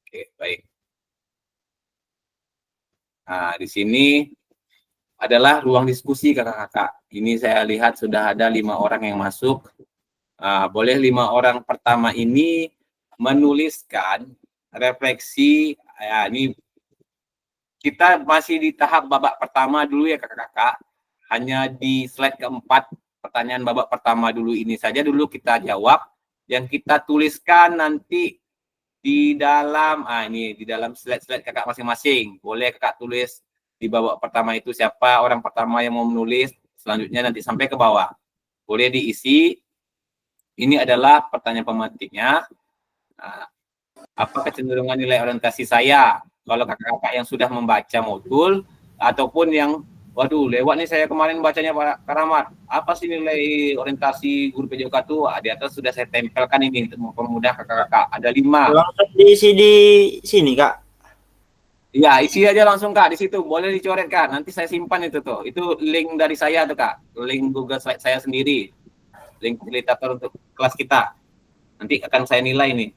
Speaker 1: Oke, baik. Nah, di sini adalah ruang diskusi kakak-kakak. Ini saya lihat sudah ada 5 orang yang masuk. Boleh 5 orang pertama ini menuliskan refleksi. Ini kita masih di tahap babak pertama dulu ya kakak-kakak. Hanya di slide keempat, pertanyaan babak pertama dulu ini saja dulu kita jawab. Yang kita tuliskan nanti di dalam, ini di dalam slide-slide kakak masing-masing. Boleh kakak tulis di babak pertama itu siapa orang pertama yang mau menulis. Selanjutnya nanti sampai ke bawah. Boleh diisi. Ini adalah pertanyaan pemantiknya. Apa kecenderungan nilai orientasi saya? Kalau kakak-kakak yang sudah membaca modul, ataupun yang, waduh lewat nih saya kemarin bacanya Pak Rahmat, apa sih nilai orientasi guru PJOK itu? Di atas sudah saya tempelkan ini untuk mempermudah kakak-kakak. Ada 5.
Speaker 6: Langsung diisi di sini Kak.
Speaker 1: Iya, isi aja langsung Kak di situ. Boleh dicoret Kak. Nanti saya simpan itu tuh. Itu link dari saya tuh Kak. Link Google Slide saya sendiri. Link fasilitator untuk kelas kita. Nanti akan saya nilai nih.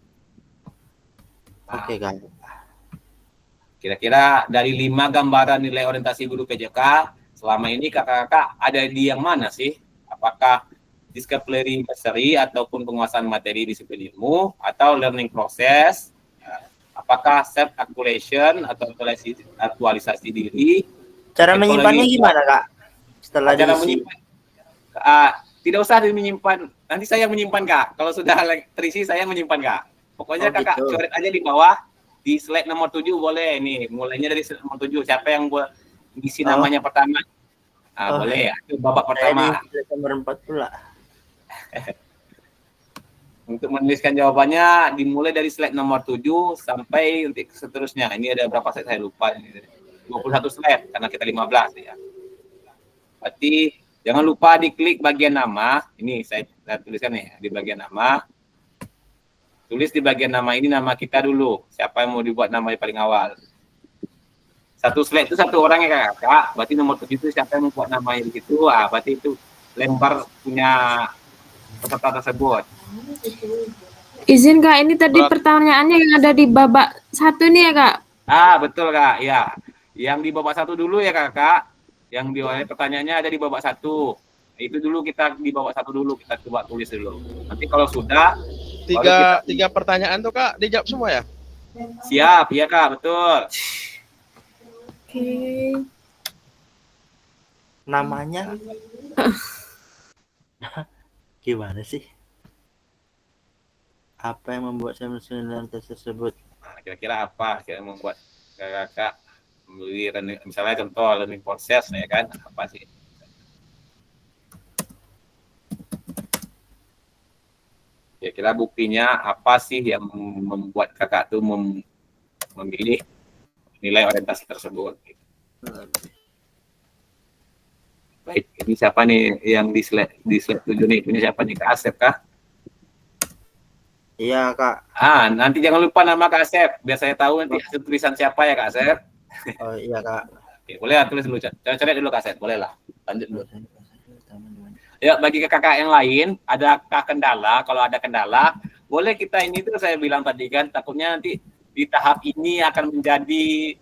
Speaker 6: Oke Kak.
Speaker 1: Kira-kira dari 5 gambaran nilai orientasi guru PJK, selama ini kakak-kakak ada di yang mana sih? Apakah disciplinary mastery ataupun penguasaan materi disiplin ilmu, atau learning process? Apakah self actualization atau aktualisasi diri?
Speaker 6: Cara menyimpannya gimana Kak? Setelah
Speaker 1: cara
Speaker 6: diisi.
Speaker 1: menyimpan, tidak usah menyimpan. Nanti saya menyimpan Kak. Kalau sudah terisi saya menyimpan Kak. Pokoknya kakak
Speaker 6: gitu.
Speaker 1: coret aja di bawah. Di slide nomor 7 boleh nih. Mulainya dari slide nomor 7. Siapa yang buat isi namanya pertama?
Speaker 6: Oh,
Speaker 1: boleh. Itu babak
Speaker 6: saya di
Speaker 1: pertama.
Speaker 6: slide nomor 4 pula.
Speaker 1: Untuk menuliskan jawabannya dimulai dari slide nomor 7 sampai untuk seterusnya. Ini ada berapa slide saya lupa. 21 slide karena kita 15 ya. Berarti jangan lupa diklik bagian nama. Ini saya tuliskan nih di bagian nama. Tulis di bagian nama ini nama kita dulu. Siapa yang mau dibuat nama di paling awal. Satu slide itu satu orang ya kakak. Berarti nomor 7 itu siapa yang membuat namanya di situ. Berarti itu lembar punya peserta tersebut.
Speaker 2: Izin Kak, ini tadi pertanyaannya yang ada di babak 1 nih ya Kak?
Speaker 1: Betul Kak, ya. Yang di babak 1 dulu ya kakak. Yang di pertanyaannya ada di babak 1. Itu dulu kita di babak 1 dulu, kita coba tulis dulu. Nanti kalau sudah
Speaker 7: Tiga pertanyaan tuh Kak dijawab semua ya?
Speaker 1: siap, iya Kak, betul.
Speaker 2: Oke.
Speaker 6: Namanya gimana sih? Apa yang membuat saya menuliskan tersebut?
Speaker 1: Kira-kira apa yang membuat kakak membeli misalnya contoh learning process ya kan? Apa sih? Kira-kira buktinya apa sih yang membuat kakak tuh memilih nilai orientasi tersebut? Baik, ini siapa nih yang di slide 7 nih? Ini siapa nih? Kak Asep kah?
Speaker 6: Iya Kak.
Speaker 1: Nanti jangan lupa nama Kak Asep, biar saya tahu nanti hasil tulisan siapa ya Kak Asep.
Speaker 6: Oh iya Kak.
Speaker 1: Oke, boleh tulis dulu, coba dulu Kak Asep, boleh lah. Lanjut dulu. Ya, bagi kakak yang lain, adakah kendala? Kalau ada kendala, boleh kita ini tuh saya bilang tadi kan, takutnya nanti di tahap ini akan menjadi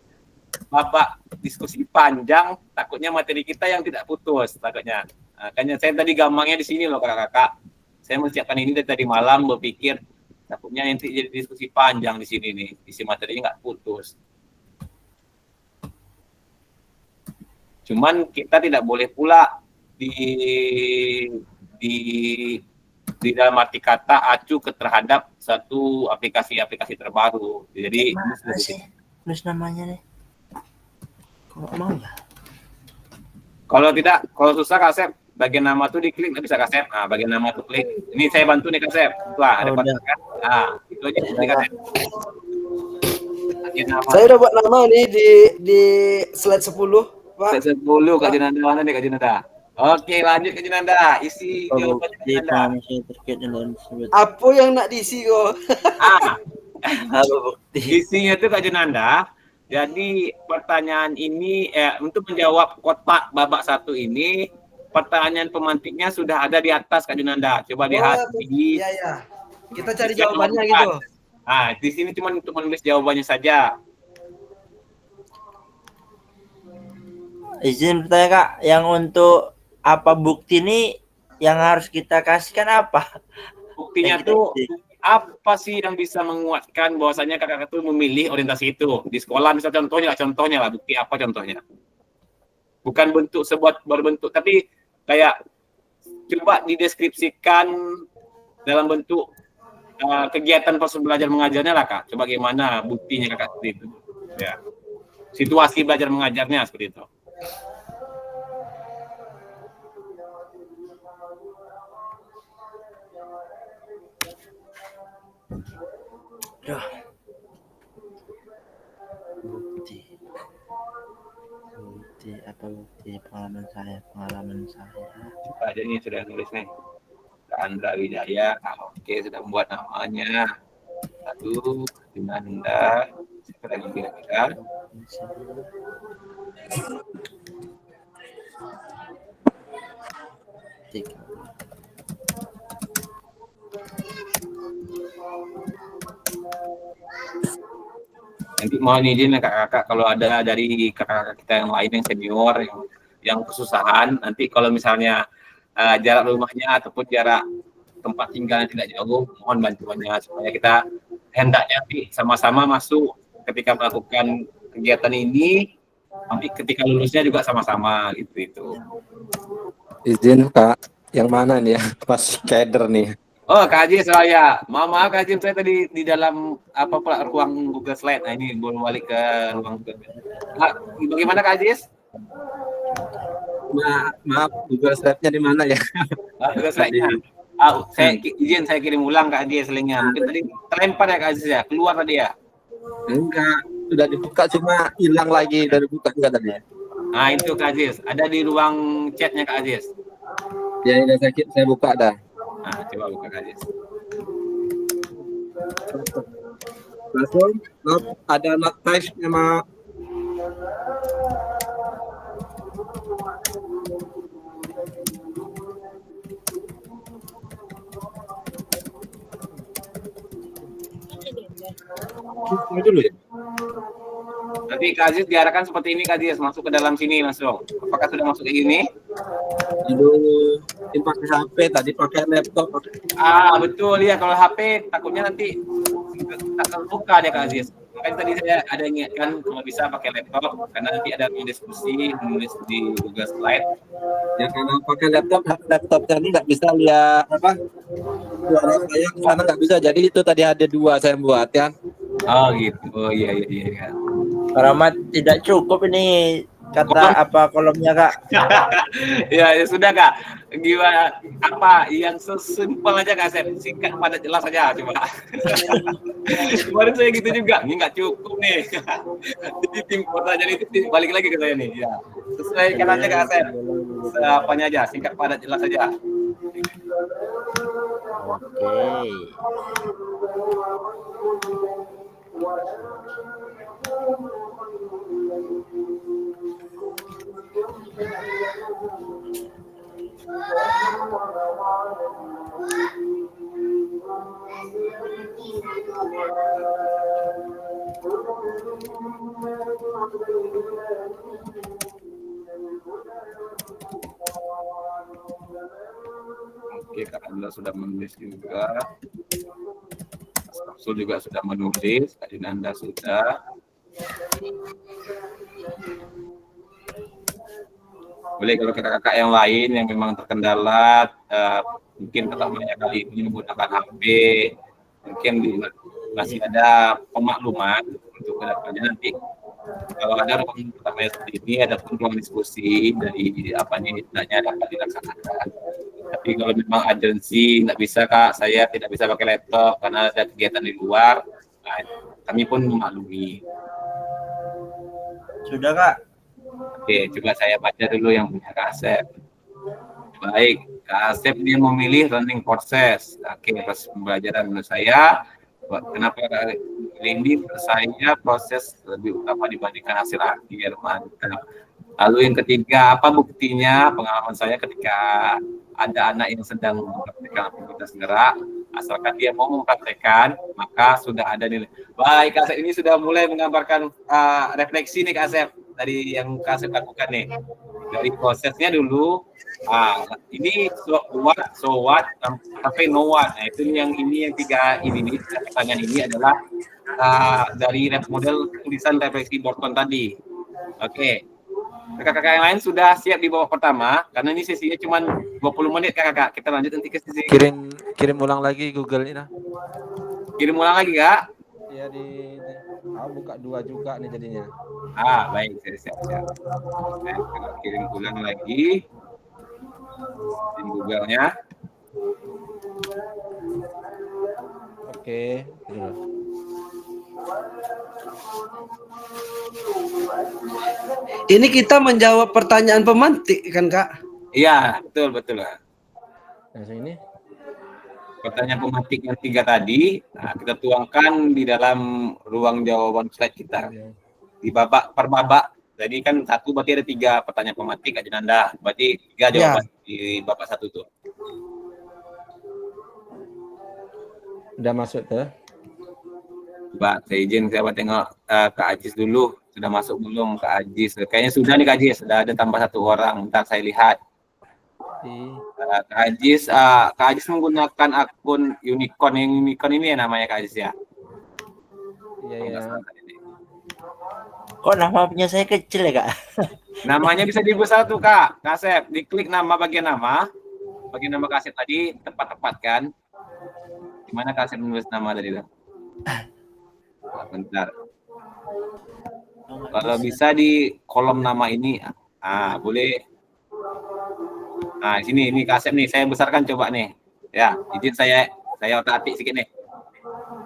Speaker 1: babak diskusi panjang, takutnya materi kita yang tidak putus, takutnya. Makanya saya tadi gampangnya di sini loh kakak-kakak. Saya menyiapkan ini dari tadi malam, berpikir takutnya nanti jadi diskusi panjang di sini nih, isi materinya nggak putus. Cuman kita tidak boleh pula di dalam arti kata acu terhadap satu aplikasi terbaru. Jadi
Speaker 6: mana sih nulis namanya nih? Kok mau ya?
Speaker 1: Kalau tidak, kalau susah Kak Asep, bagian nama tuh diklik nggak bisa Kak Asep. Bagian nama tuh klik. Ini saya bantu nih Kak Asep. Wah, ada kan? Itu aja nih Kak Asep.
Speaker 8: Saya udah buat nama nih di slide 10, Pak.
Speaker 1: Slide 10 Kak Junanda, mana nih Kak Junanda? Oke, lanjut Kak Junanda. Isi jawabannya Kak Junanda.
Speaker 8: Apa yang nak diisi kok?
Speaker 1: Isinya tuh Kak Junanda. Jadi pertanyaan ini untuk menjawab kotak babak 1 ini, pertanyaan pemantiknya sudah ada di atas Kak Junanda. Coba lihat di.
Speaker 8: Iya. Kita cari jawabannya gitu.
Speaker 1: Di sini cuma untuk menulis jawabannya saja.
Speaker 6: Izin bertanya Kak, yang untuk apa bukti ini yang harus kita kasihkan apa?
Speaker 1: Buktinya tuh apa sih yang bisa menguatkan bahwasanya kakak itu memilih orientasi itu di sekolah, misal contohnya lah, bukti apa contohnya? Bukan bentuk sebuah berbentuk, tapi kayak coba dideskripsikan dalam bentuk kegiatan proses belajar mengajarnya lah Kak. Coba gimana buktinya kakak seperti itu? Ya, situasi belajar mengajarnya seperti itu.
Speaker 6: Bukti pengalaman saya.
Speaker 1: Coba aja ini sudah nulis nih. Andra Wijaya, oke sudah membuat namanya. Satu, Junanda, siapa lagi kira-kira? Nanti mohon izin kakak-kakak kalau ada dari kakak-kakak kita yang lain yang senior yang kesusahan, nanti kalau misalnya jarak rumahnya ataupun jarak tempat tinggalnya tidak jauh, mohon bantuannya supaya kita hendaknya nanti sama-sama masuk ketika melakukan kegiatan ini, nanti ketika lulusnya juga sama-sama gitu.
Speaker 4: Izin Kak, yang mana nih ya? Pas keder nih.
Speaker 1: Oh, Kak Haji saya. Maaf Kak Haji, saya tadi di dalam ruang Google Slide. Nah, ini boleh balik ke ruang Google. Bagaimana Kak Haji?
Speaker 4: Maaf, Google Slide-nya di mana ya?
Speaker 1: Juga saya saya kirim ulang Kak Aziz linknya. Mungkin tadi terlempar ya Kak Aziz ya, keluar tadi ya.
Speaker 4: Enggak, sudah dibuka cuma hilang lagi dari buka juga tadi.
Speaker 1: Nah itu Kak Aziz, ada di ruang chatnya Kak Aziz.
Speaker 4: Ya, udah saya buka dah.
Speaker 1: Nah coba buka Kak Aziz.
Speaker 4: Langsung ada not type sama dulu ya.
Speaker 1: Nanti Kak Aziz diarahkan seperti ini Kak Aziz, masuk ke dalam sini langsung. Apakah sudah masuk ke ini?
Speaker 4: Aduh, ini pakai HP tadi pakai laptop.
Speaker 1: Betul ya, kalau HP takutnya nanti tak terbuka dia Kak Aziz. Makanya tadi saya ada ingatkan kalau bisa pakai laptop karena nanti ada diskusi menulis di Google Slide.
Speaker 4: Ya kalau pakai laptopnya ini nggak bisa lihat apa suara saya ke sana nggak bisa. Jadi itu tadi ada 2 saya buat ya.
Speaker 1: Oh gitu. Oh iya.
Speaker 6: Pak Rahmat, tidak cukup ini kata apa kolomnya Kak?
Speaker 1: ya sudah Kak. Gimana apa yang sesimpel aja Kak Asep, singkat padat jelas saja coba. Kemarin saya gitu juga, ini nggak cukup nih. Jadi tim pertanyaan itu balik lagi ke saya nih. Ya. Sesuaikan aja Kak Asep. Apanya aja, singkat padat jelas saja.
Speaker 10: Oke.
Speaker 1: Oke, Kak Anda sudah menulis juga. Rasul juga sudah menulis, Kak Dinanda sudah. Boleh kalau kakak-kakak yang lain yang memang terkendala, mungkin pertamanya kali ini menggunakan HP, mungkin masih ada pemakluman untuk kedepannya nanti. Kalau ada ruang pertama seperti ini, ada ruang diskusi dari apa nih hendaknya dapat dilaksanakan. Tapi kalau memang urgensi, nggak bisa Kak, saya tidak bisa pakai laptop karena ada kegiatan di luar. Nah, kami pun memaklumi.
Speaker 6: Sudah Kak.
Speaker 1: Oke, coba saya baca dulu yang punya Kak Asep. Baik, Kak Asep dia memilih running process. Oke, proses pembelajaran menurut saya. Kenapa Kak Lindi? Saya proses lebih utama dibandingkan hasil akhir. Mantap. Lalu yang ketiga, apa buktinya? Pengalaman saya ketika ada anak yang sedang mempraktekkan aktivitas gerak, asalkan dia mau mempraktekkan, maka sudah ada nilai. Baik, Kak Asep ini sudah mulai menggambarkan refleksi nih Kak Asep dari yang Kak Asep lakukan nih. Dari prosesnya dulu, ini so what, sampai no what. Nah, itu yang tiga ini pertanyaan ini adalah dari model tulisan refleksi Borton tadi. Oke. Kakak-kakak yang lain sudah siap di babak pertama karena ini sesinya cuma 20 menit Kakak. Kita lanjut nanti ke sesi.
Speaker 4: Kirim ulang lagi Google ini.
Speaker 1: Kirim ulang lagi Kak?
Speaker 4: Iya buka 2 juga nih jadinya.
Speaker 1: Baik, saya siap. Saya kirim ulang lagi. Di Google-nya.
Speaker 4: Oke.
Speaker 8: Ini kita menjawab pertanyaan pemantik kan Kak?
Speaker 1: Iya, betul Kak.
Speaker 4: Nah, ini
Speaker 1: pertanyaan pemantik yang 3 tadi, kita tuangkan di dalam ruang jawaban slide kita. Di babak per babak. Jadi kan 1 berarti ada 3 pertanyaan pemantik Kak Dinanda. Berarti 3 jawaban di babak 1 tuh.
Speaker 4: Udah masuk tuh.
Speaker 1: Coba saya izin saya tengok Kak Ajis dulu. Sudah masuk belum Kak Ajis? Kayaknya sudah nih Kak Ajis. Sudah ada tambah 1 orang. Ntar saya lihat. Kak Ajis menggunakan akun unicorn. Yang unicorn ini ya namanya Kak Ajis ya?
Speaker 4: Iya.
Speaker 6: Kok nama punya saya kecil ya Kak?
Speaker 1: Namanya bisa dibesar tuh Kak. Kak Asep, diklik nama bagian nama. Bagian nama Kak Asep tadi tepat-tepat kan? Gimana Kak Asep menulis nama tadi tuh? Bentar. Kalau bisa di kolom nama ini, boleh Nah, sini ini Kasep nih, saya besarkan coba nih. Ya, izin saya otak-atik sedikit nih.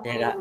Speaker 6: Ya Kak.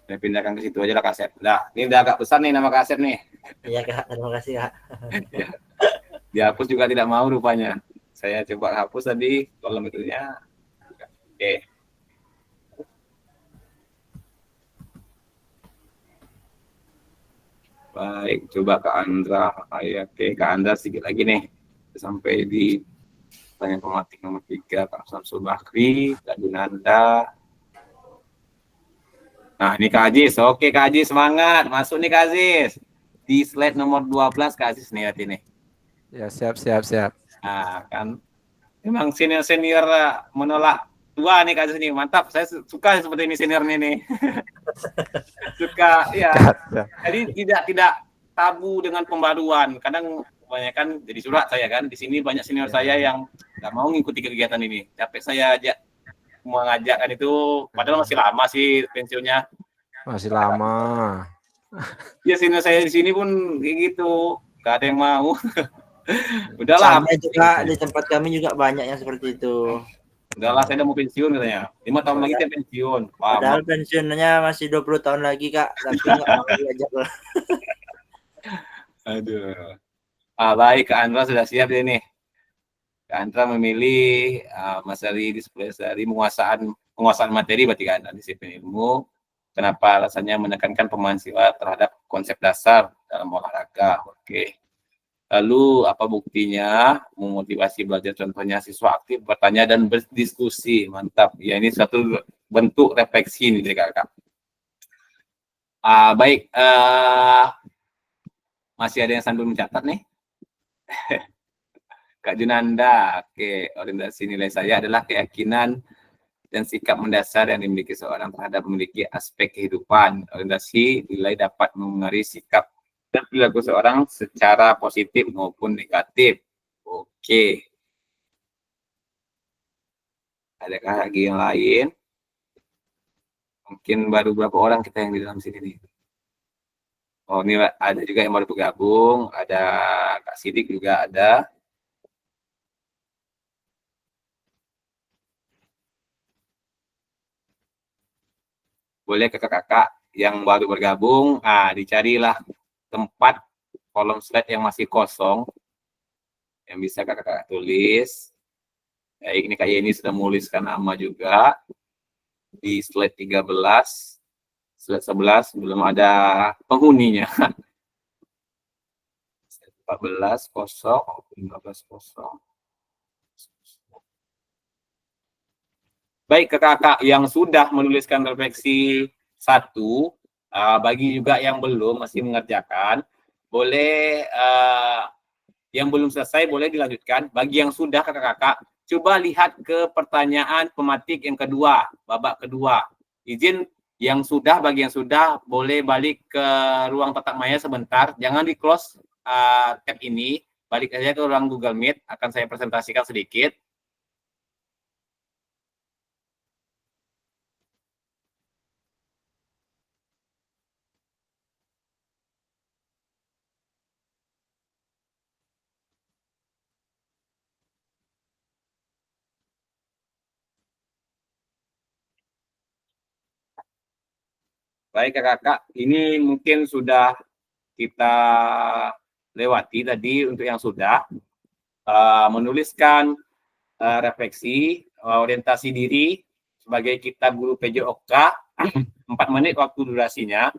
Speaker 1: Saya pindahkan ke situ aja lah Kasep. Nah, ini udah agak besar nih nama Kasep nih.
Speaker 6: Iya Kak, terima kasih Kak.
Speaker 1: Ya. Dihapus juga tidak mau rupanya. Saya coba hapus tadi kolom itunya. Oke. Baik, coba Kak Andra. Oke, Kak Andra sedikit lagi nih. Sampai di pertanyaan pematik nomor 3, Kak Samsul Bakri, Kak Dunanda. Nah, ini Kak Aziz. Oke, Kak Aziz, semangat. Masuk nih Kak Aziz. Di slide nomor 12, Kak Aziz nih, lihat ini.
Speaker 4: Ya, siap.
Speaker 1: Nah, kan. Memang senior-senior menolak tua nih Kak Aziz nih. Mantap, saya suka seperti ini seniornya nih. Suka, ya. Jadi tidak tabu dengan pembaruan. Kadang kebanyakan jadi surat saya kan. Di sini banyak senior saya yang nggak mau ngikuti kegiatan ini. Capek saya ajak mengajakkan itu, padahal masih lama sih pensiunnya.
Speaker 4: Masih lama.
Speaker 1: Ya senior saya di sini pun kayak gitu, gak ada yang mau. Udahlah.
Speaker 6: Sama juga di tempat kami juga banyak yang seperti itu.
Speaker 1: Udahlah, saya udah mau pensiun katanya. 5 tahun lagi saya pensiun.
Speaker 6: Padahal pensiunnya masih 20 tahun lagi Kak, tapi nggak mau diajak lah.
Speaker 1: Aduh. Baik, Kak Andra sudah siap ya nih. Kak Andra memilih Mas Ari di 10 hari penguasaan materi berarti Kak Andra disiplin ilmu. Kenapa alasannya menekankan pemahaman siswa terhadap konsep dasar dalam olahraga. Oke. Lalu apa buktinya? Memotivasi belajar, contohnya siswa aktif bertanya dan berdiskusi. Mantap. Ya, ini satu bentuk refleksi nih Kakak. Baik, masih ada yang sambil mencatat nih. Kak Junanda, oke, orientasi nilai saya adalah keyakinan dan sikap mendasar yang dimiliki seorang terhadap memiliki aspek kehidupan. Orientasi nilai dapat mempengaruhi sikap dan perilaku seorang secara positif maupun negatif. Oke. Adakah lagi yang lain? Mungkin baru berapa orang kita yang di dalam sini nih. Oh, ini ada juga yang baru bergabung, ada Kak Sidik juga ada. Boleh kakak-kakak yang baru bergabung, dicarilah tempat kolom slide yang masih kosong, yang bisa kakak-kakak tulis. Ya, ini Kak Yeni sudah menuliskan nama juga di slide 13, slide 11 belum ada penghuninya. 14 kosong, 15 kosong. Baik kakak-kakak yang sudah menuliskan refleksi 1, bagi juga yang belum masih mengerjakan, boleh yang belum selesai boleh dilanjutkan. Bagi yang sudah kakak-kakak, coba lihat ke pertanyaan pematik yang kedua, babak kedua. Izin yang sudah, bagi yang sudah boleh balik ke ruang tatap maya sebentar, jangan di close tab ini, balik aja ke ruang Google Meet, akan saya presentasikan sedikit. Baik kakak-kakak, ini mungkin sudah kita lewati tadi untuk yang sudah. menuliskan refleksi orientasi diri sebagai kita guru PJOK 4 menit waktu durasinya.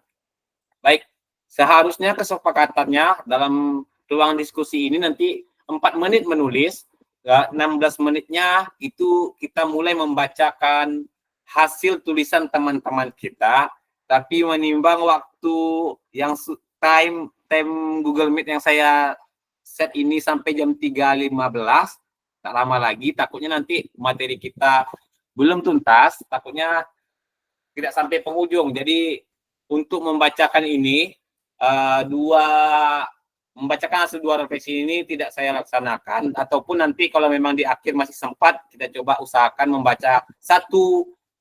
Speaker 1: Baik, seharusnya kesepakatannya dalam ruang diskusi ini nanti 4 menit menulis, 16 menitnya itu kita mulai membacakan hasil tulisan teman-teman kita, tapi menimbang waktu yang time Google Meet yang saya set ini sampai jam 3.15, tak lama lagi, takutnya nanti materi kita belum tuntas, takutnya tidak sampai penghujung. Jadi untuk membacakan ini, membacakan hasil 2 refleksi ini tidak saya laksanakan, ataupun nanti kalau memang di akhir masih sempat, kita coba usahakan membaca 1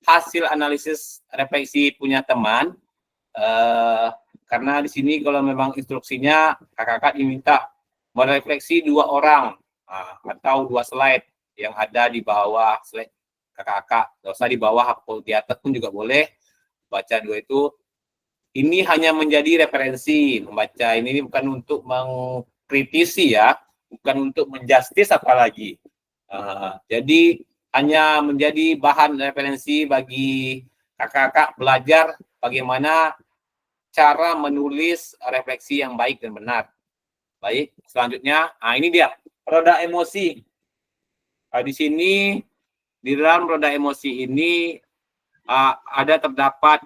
Speaker 1: hasil analisis refleksi punya teman, karena di sini kalau memang instruksinya kakak-kakak diminta merefleksi 2 orang atau 2 slide yang ada di bawah slide kakak-kakak, nggak usah di bawah, di atas pun juga boleh. Baca 2 itu. Ini hanya menjadi referensi. Membaca ini bukan untuk mengkritisi ya, bukan untuk menjustis apalagi. Jadi hanya menjadi bahan referensi bagi kakak-kakak belajar bagaimana cara menulis refleksi yang baik dan benar. Baik, selanjutnya, ini dia roda emosi. Di sini di dalam roda emosi ini terdapat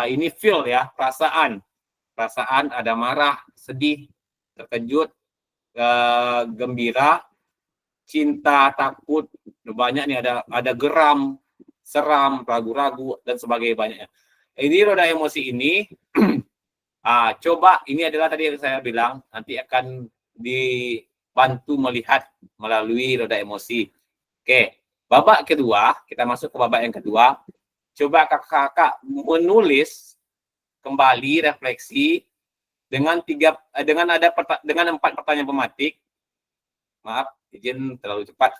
Speaker 1: ini feel ya, perasaan ada marah, sedih, terkejut, gembira, cinta, takut, banyak nih, ada geram, seram, ragu-ragu dan sebagainya. Ini roda emosi ini coba, ini adalah tadi yang saya bilang, nanti akan dibantu melihat melalui roda emosi. Oke, babak kedua, kita masuk ke babak yang kedua. Coba kakak-kakak menulis kembali refleksi dengan 4 pertanyaan pemantik. Maaf, izin terlalu cepat.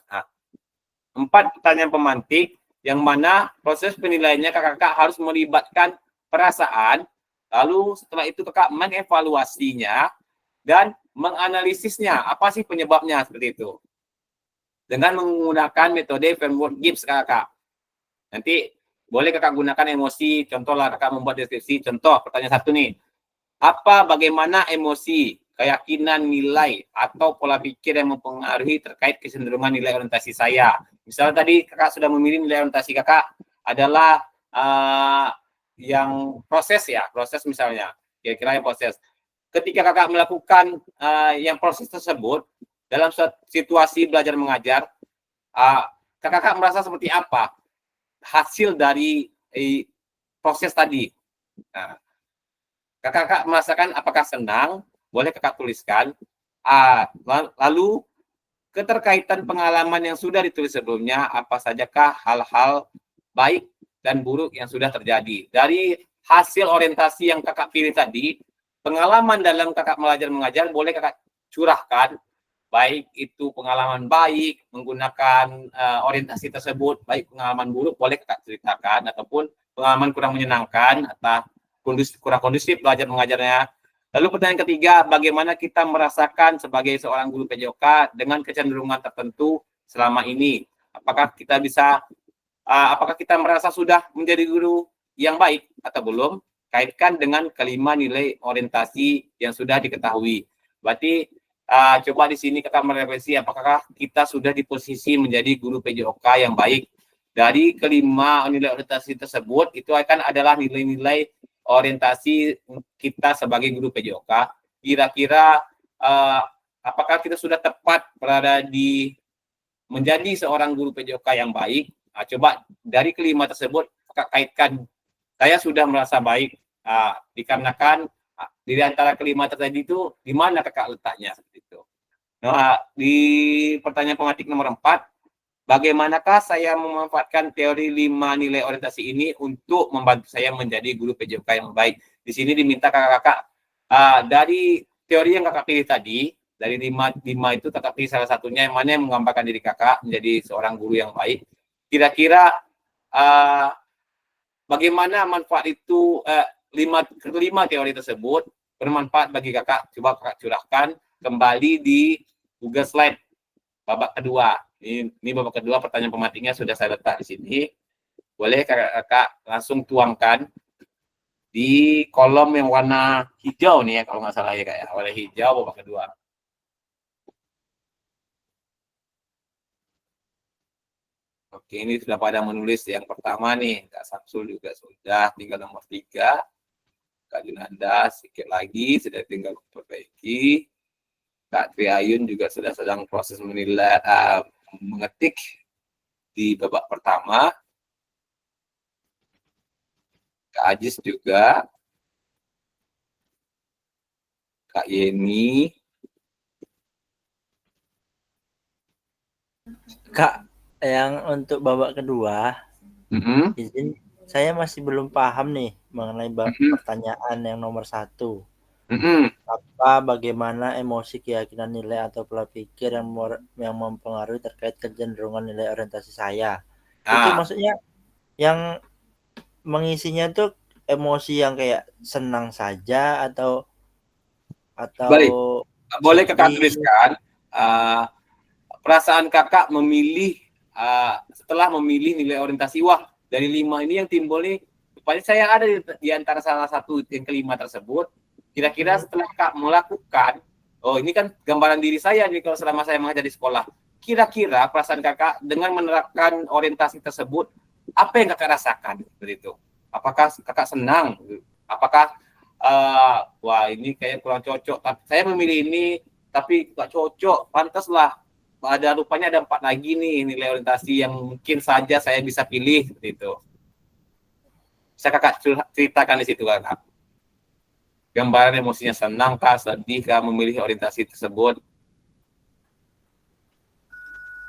Speaker 1: 4 pertanyaan pemantik yang mana proses penilaiannya kakak-kakak harus melibatkan perasaan, lalu setelah itu kakak mengevaluasinya dan menganalisisnya. Apa sih penyebabnya seperti itu? Dengan menggunakan metode framework Gibbs kakak. Nanti boleh kakak gunakan emosi, contohlah kakak membuat deskripsi, contoh pertanyaan 1 nih. Bagaimana emosi, keyakinan, nilai, atau pola pikir yang mempengaruhi terkait kecenderungan nilai orientasi saya? Misalnya tadi kakak sudah memilih nilai orientasi kakak adalah yang proses ya, proses misalnya, kira-kira yang proses. Ketika kakak melakukan yang proses tersebut, dalam situasi belajar mengajar, kakak merasa seperti apa hasil dari proses tadi? Kakak merasakan apakah senang? Boleh kakak tuliskan. Lalu keterkaitan pengalaman yang sudah ditulis sebelumnya, apa sajakah hal-hal baik dan buruk yang sudah terjadi dari hasil orientasi yang kakak pilih tadi? Pengalaman dalam kakak belajar mengajar boleh kakak curahkan, baik itu pengalaman baik menggunakan orientasi tersebut, baik pengalaman buruk boleh kakak ceritakan, ataupun pengalaman kurang menyenangkan atau kurang kondusif belajar mengajarnya. Lalu pertanyaan ketiga, bagaimana kita merasakan sebagai seorang guru PJOK dengan kecenderungan tertentu selama ini? Apakah kita merasa sudah menjadi guru yang baik atau belum? Kaitkan dengan kelima nilai orientasi yang sudah diketahui. Berarti coba di sini kita merefleksi apakah kita sudah di posisi menjadi guru PJOK yang baik. Dari kelima nilai orientasi tersebut, itu akan adalah nilai-nilai orientasi kita sebagai guru PJOK. Kira-kira apakah kita sudah tepat berada di menjadi seorang guru PJOK yang baik? Coba dari kelima tersebut kaitkan, saya sudah merasa baik dikarenakan di antara kelima tadi itu di mana kakak letaknya seperti itu. Nah, di pertanyaan pemantik nomor 4, bagaimanakah saya memanfaatkan teori 5 nilai orientasi ini untuk membantu saya menjadi guru PJOK yang baik? Di sini diminta kakak-kakak dari teori yang kakak pilih tadi, dari 5 itu kakak pilih salah satunya yang mana yang menggambarkan diri kakak menjadi seorang guru yang baik. Kira-kira bagaimana manfaat itu, 5 teori tersebut bermanfaat bagi kakak? Coba kakak curahkan kembali di Google Slide. babak kedua. Ini babak kedua, pertanyaan pematinya sudah saya letak di sini. Boleh kakak-kakak langsung tuangkan di kolom yang warna hijau nih ya, kalau nggak salah ya kak ya, warna hijau babak kedua. Oke, ini sudah pada menulis yang pertama nih, Kak Samsul juga sudah, tinggal nomor 3. Kak Junanda sedikit lagi, sudah tinggal perbaiki. Kak Triayun juga sudah sedang proses menilai, mengetik di babak pertama. Kak Ajis juga. Kak Yeni.
Speaker 6: Kak, yang untuk babak kedua, izin saya masih belum paham nih mengenai pertanyaan yang nomor 1. Bagaimana emosi, keyakinan, nilai atau pola pikir yang mempengaruhi terkait kecenderungan nilai orientasi saya. Itu maksudnya yang mengisinya tuh emosi yang kayak senang saja atau
Speaker 1: Baik. Boleh kakak tuliskan perasaan kakak memilih setelah memilih nilai orientasi. Wah, dari 5 ini yang timbul nih, rupanya saya ada di antara salah satu yang kelima tersebut. Kira-kira setelah kak melakukan, oh ini kan gambaran diri saya nih kalau selama saya mengajar di sekolah. Kira-kira perasaan kakak dengan menerapkan orientasi tersebut, apa yang kakak rasakan seperti itu? Apakah kakak senang? Apakah wah ini kayak kurang cocok, saya memilih ini tapi nggak cocok, pantaslah ada rupanya ada 4 lagi nih nilai orientasi yang mungkin saja saya bisa pilih seperti itu. Bisa kakak ceritakan di situ kakak. Gambaran emosinya senang kah, sedih kah memilih orientasi tersebut?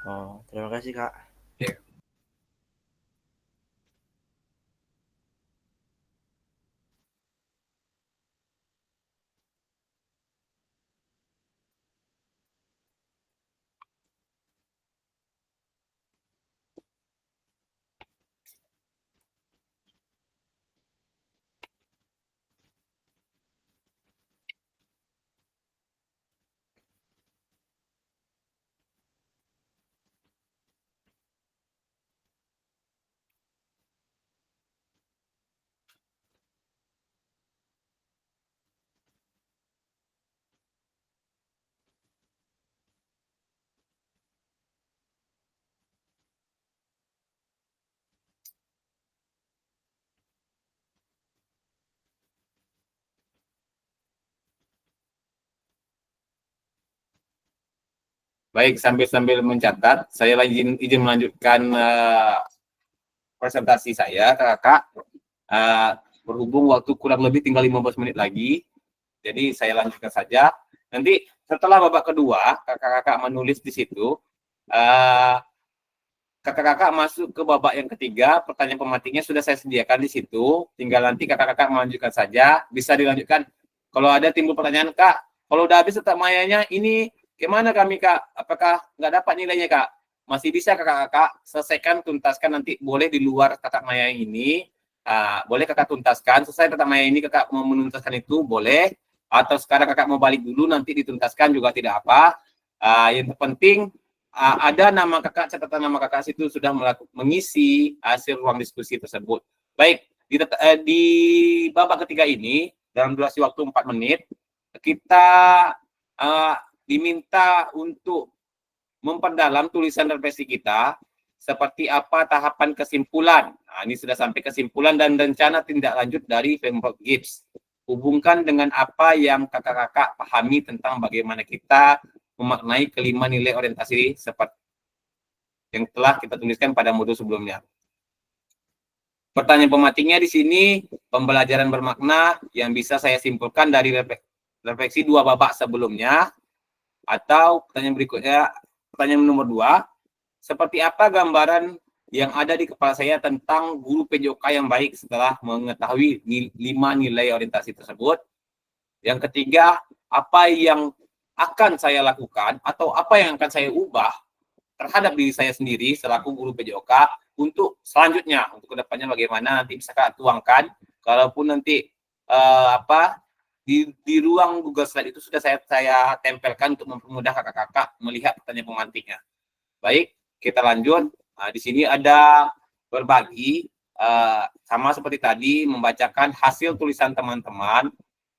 Speaker 6: Oh, terima kasih kak.
Speaker 1: Yeah. Baik, sambil mencatat, saya izin melanjutkan presentasi saya, kakak. Berhubung waktu kurang lebih tinggal 15 menit lagi, jadi saya lanjutkan saja. Nanti setelah babak kedua, kakak-kakak menulis di situ, kakak-kakak masuk ke babak yang ketiga, pertanyaan pematinya sudah saya sediakan di situ, tinggal nanti kakak-kakak melanjutkan saja, bisa dilanjutkan. Kalau ada timbul pertanyaan, kak, kalau udah habis tetap mayanya, ini gimana kami kak? Apakah nggak dapat nilainya kak? Masih bisa kakak-kakak selesaikan, tuntaskan nanti boleh di luar kotak maya ini. Boleh kakak tuntaskan, selesai kotak maya ini kakak mau menuntaskan itu boleh. Atau sekarang kakak mau balik dulu nanti dituntaskan juga tidak apa. Yang terpenting ada nama kakak, catatan nama kakak situ sudah mengisi hasil ruang diskusi tersebut. Baik, di babak ketiga ini dalam durasi waktu 4 menit kita diminta untuk memperdalam tulisan refleksi kita seperti apa tahapan kesimpulan. Ini sudah sampai kesimpulan dan rencana tindak lanjut dari framework Gibbs. Hubungkan dengan apa yang kakak-kakak pahami tentang bagaimana kita memaknai kelima nilai orientasi seperti yang telah kita tuliskan pada modul sebelumnya. Pertanyaan pematinya di sini, pembelajaran bermakna yang bisa saya simpulkan dari refleksi 2 babak sebelumnya. Atau pertanyaan berikutnya, pertanyaan nomor 2, seperti apa gambaran yang ada di kepala saya tentang guru PJOK yang baik setelah mengetahui 5 nilai orientasi tersebut. Yang ketiga, apa yang akan saya lakukan atau apa yang akan saya ubah terhadap diri saya sendiri selaku guru PJOK untuk selanjutnya, untuk kedepannya bagaimana nanti bisa tuangkan, kalaupun nanti di ruang Google Slide itu sudah saya tempelkan untuk mempermudah kakak-kakak melihat pertanyaan pemantiknya. Baik, kita lanjut. Nah, di sini ada berbagi, sama seperti tadi, membacakan hasil tulisan teman-teman,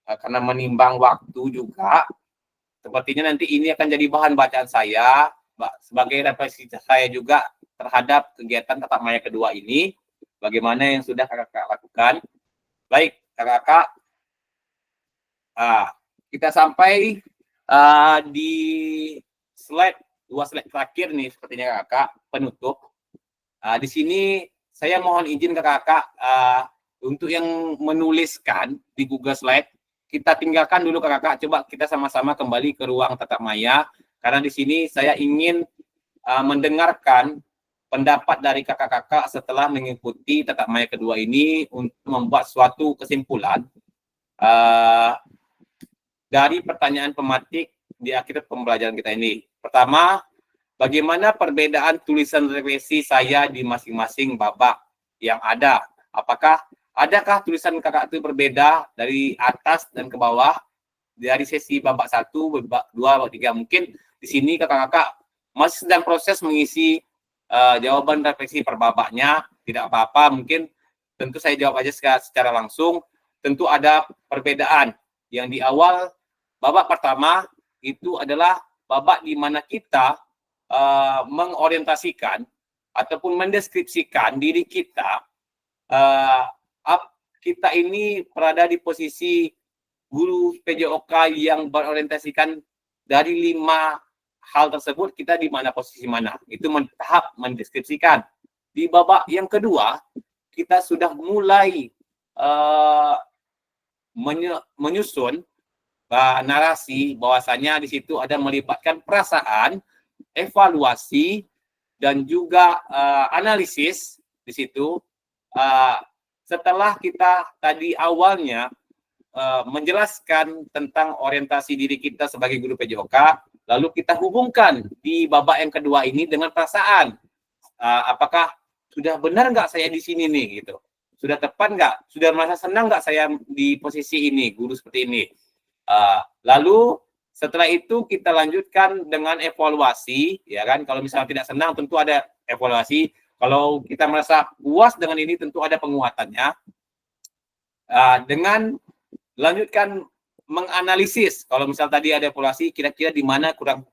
Speaker 1: karena menimbang waktu juga. Sepertinya nanti ini akan jadi bahan bacaan saya, sebagai refleksi saya juga terhadap kegiatan tatap maya kedua ini, bagaimana yang sudah kakak-kakak lakukan. Baik, kakak-kakak, kita sampai di dua slide terakhir nih, sepertinya kakak, penutup. Di sini saya mohon izin kakak-kakak untuk yang menuliskan di Google Slide, kita tinggalkan dulu kakak-kakak, coba kita sama-sama kembali ke ruang tatap maya, karena di sini saya ingin mendengarkan pendapat dari kakak-kakak setelah mengikuti tatap maya kedua ini untuk membuat suatu kesimpulan dari pertanyaan pemantik di akhir pembelajaran kita ini. Pertama, bagaimana perbedaan tulisan refleksi saya di masing-masing babak yang ada? Adakah tulisan kakak itu berbeda dari atas dan ke bawah, dari sesi babak 1, babak 2, babak 3? Mungkin di sini kakak-kakak masih sedang proses mengisi jawaban refleksi per babaknya, tidak apa-apa, mungkin tentu saya jawab aja secara langsung. Tentu ada perbedaan. Yang di awal babak pertama itu adalah babak di mana kita mengorientasikan ataupun mendeskripsikan diri kita. Kita ini berada di posisi guru PJOK yang berorientasikan dari 5 hal tersebut, kita di mana posisi mana. Itu tahap mendeskripsikan. Di babak yang kedua, kita sudah mulai menyusun narasi, bahwasanya di situ ada melibatkan perasaan, evaluasi, dan juga analisis di situ. Setelah kita tadi awalnya menjelaskan tentang orientasi diri kita sebagai guru PJOK, lalu kita hubungkan di babak yang kedua ini dengan perasaan. Apakah sudah benar nggak saya di sini nih, gitu? Sudah tepat nggak? Sudah merasa senang nggak saya di posisi ini, guru seperti ini? Lalu setelah itu kita lanjutkan dengan evaluasi, ya kan? Kalau misalnya tidak senang, tentu ada evaluasi. Kalau kita merasa puas dengan ini, tentu ada penguatannya. Dengan lanjutkan menganalisis, kalau misal tadi ada evaluasi, kira-kira di mana kurang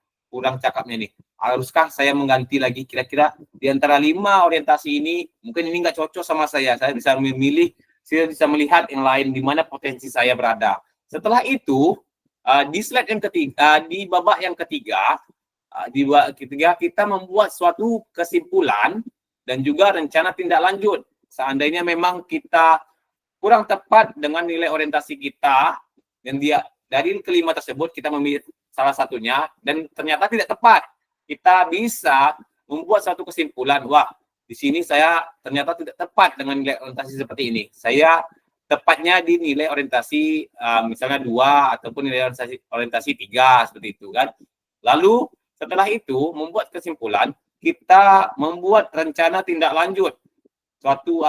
Speaker 1: cakapnya nih. Haruskah saya mengganti lagi? Kira-kira di antara 5 orientasi ini, mungkin ini nggak cocok sama saya bisa memilih, saya bisa melihat yang lain di mana potensi saya berada. Setelah itu, di slide yang ketiga, di babak yang ketiga, kita membuat suatu kesimpulan dan juga rencana tindak lanjut. Seandainya memang kita kurang tepat dengan nilai orientasi kita, dan dari kelima tersebut kita memilih salah satunya, dan ternyata tidak tepat, kita bisa membuat suatu kesimpulan, wah, di sini saya ternyata tidak tepat dengan nilai orientasi seperti ini. Saya tepatnya di nilai orientasi misalnya 2 ataupun nilai orientasi 3, seperti itu kan. Lalu setelah itu membuat kesimpulan, kita membuat rencana tindak lanjut, suatu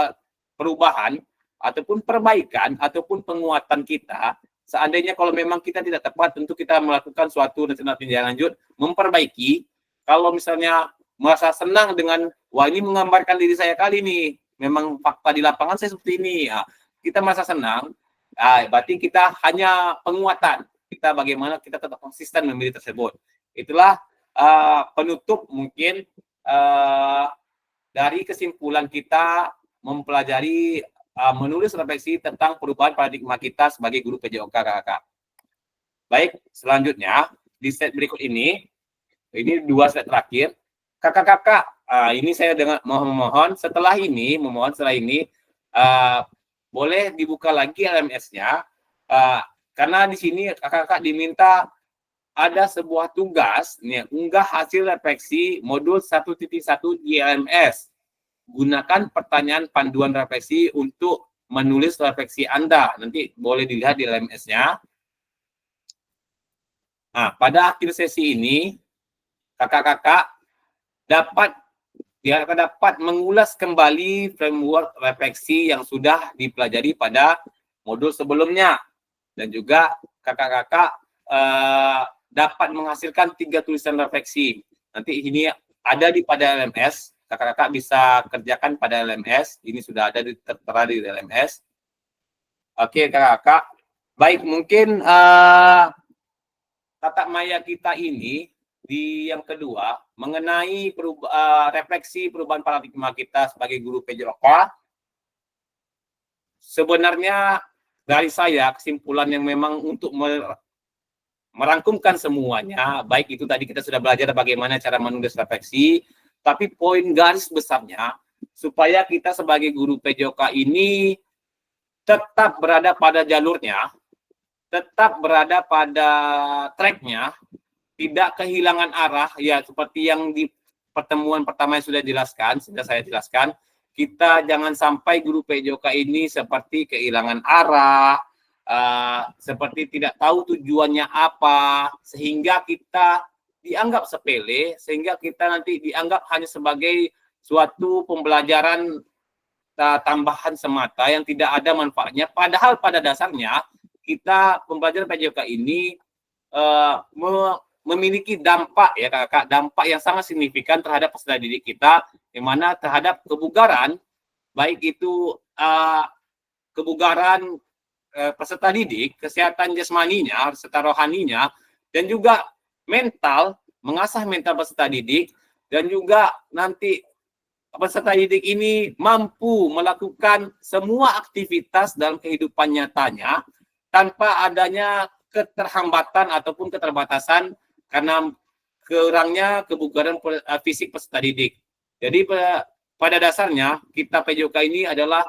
Speaker 1: perubahan ataupun perbaikan ataupun penguatan kita. Seandainya kalau memang kita tidak tepat, tentu kita melakukan suatu rencana tindak lanjut, memperbaiki. Kalau misalnya merasa senang dengan, wah ini menggambarkan diri saya kali ini, memang fakta di lapangan saya seperti ini, kita merasa senang, berarti kita hanya penguatan. Kita bagaimana kita tetap konsisten memilih tersebut. Itulah penutup mungkin dari kesimpulan kita mempelajari menulis refleksi tentang perubahan paradigma kita sebagai guru PJOK kakak. Baik, selanjutnya di slide berikut ini 2 slide terakhir, kakak-kakak, ini saya mohon setelah ini boleh dibuka lagi LMS-nya, karena di sini kakak-kakak diminta ada sebuah tugas, nih, unggah hasil refleksi modul 1.1 di LMS. Gunakan pertanyaan panduan refleksi untuk menulis refleksi Anda. Nanti boleh dilihat di LMS-nya. Nah, pada akhir sesi ini, kakak-kakak dapat mengulas kembali framework refleksi yang sudah dipelajari pada modul sebelumnya. dan juga kakak-kakak dapat menghasilkan 3 tulisan refleksi. Nanti ini ada pada LMS, kakak-kakak bisa kerjakan pada LMS. Ini sudah ada tertera di LMS. Oke, kakak-kakak. Baik, mungkin tata maya kita ini di yang kedua mengenai refleksi perubahan paradigma kita sebagai guru PJOK. Sebenarnya dari saya kesimpulan yang memang untuk merangkumkan semuanya, baik itu tadi kita sudah belajar bagaimana cara menulis refleksi, tapi poin garis besarnya supaya kita sebagai guru PJOK ini tetap berada pada jalurnya, tetap berada pada tracknya, tidak kehilangan arah, ya seperti yang di pertemuan pertama yang sudah saya jelaskan, kita jangan sampai guru PJOK ini seperti kehilangan arah, seperti tidak tahu tujuannya apa, sehingga kita dianggap sepele, sehingga kita nanti dianggap hanya sebagai suatu pembelajaran tambahan semata yang tidak ada manfaatnya. Padahal pada dasarnya kita pembelajaran PJOK ini memiliki dampak ya kakak, dampak yang sangat signifikan terhadap peserta didik kita, di mana terhadap kebugaran, baik itu kebugaran peserta didik, kesehatan jasmaninya, serta rohaninya, dan juga mental, mengasah mental peserta didik, dan juga nanti peserta didik ini mampu melakukan semua aktivitas dalam kehidupan nyatanya tanpa adanya keterhambatan ataupun keterbatasan karena kurangnya kebugaran fisik peserta didik. Jadi pada dasarnya kita PJOK ini adalah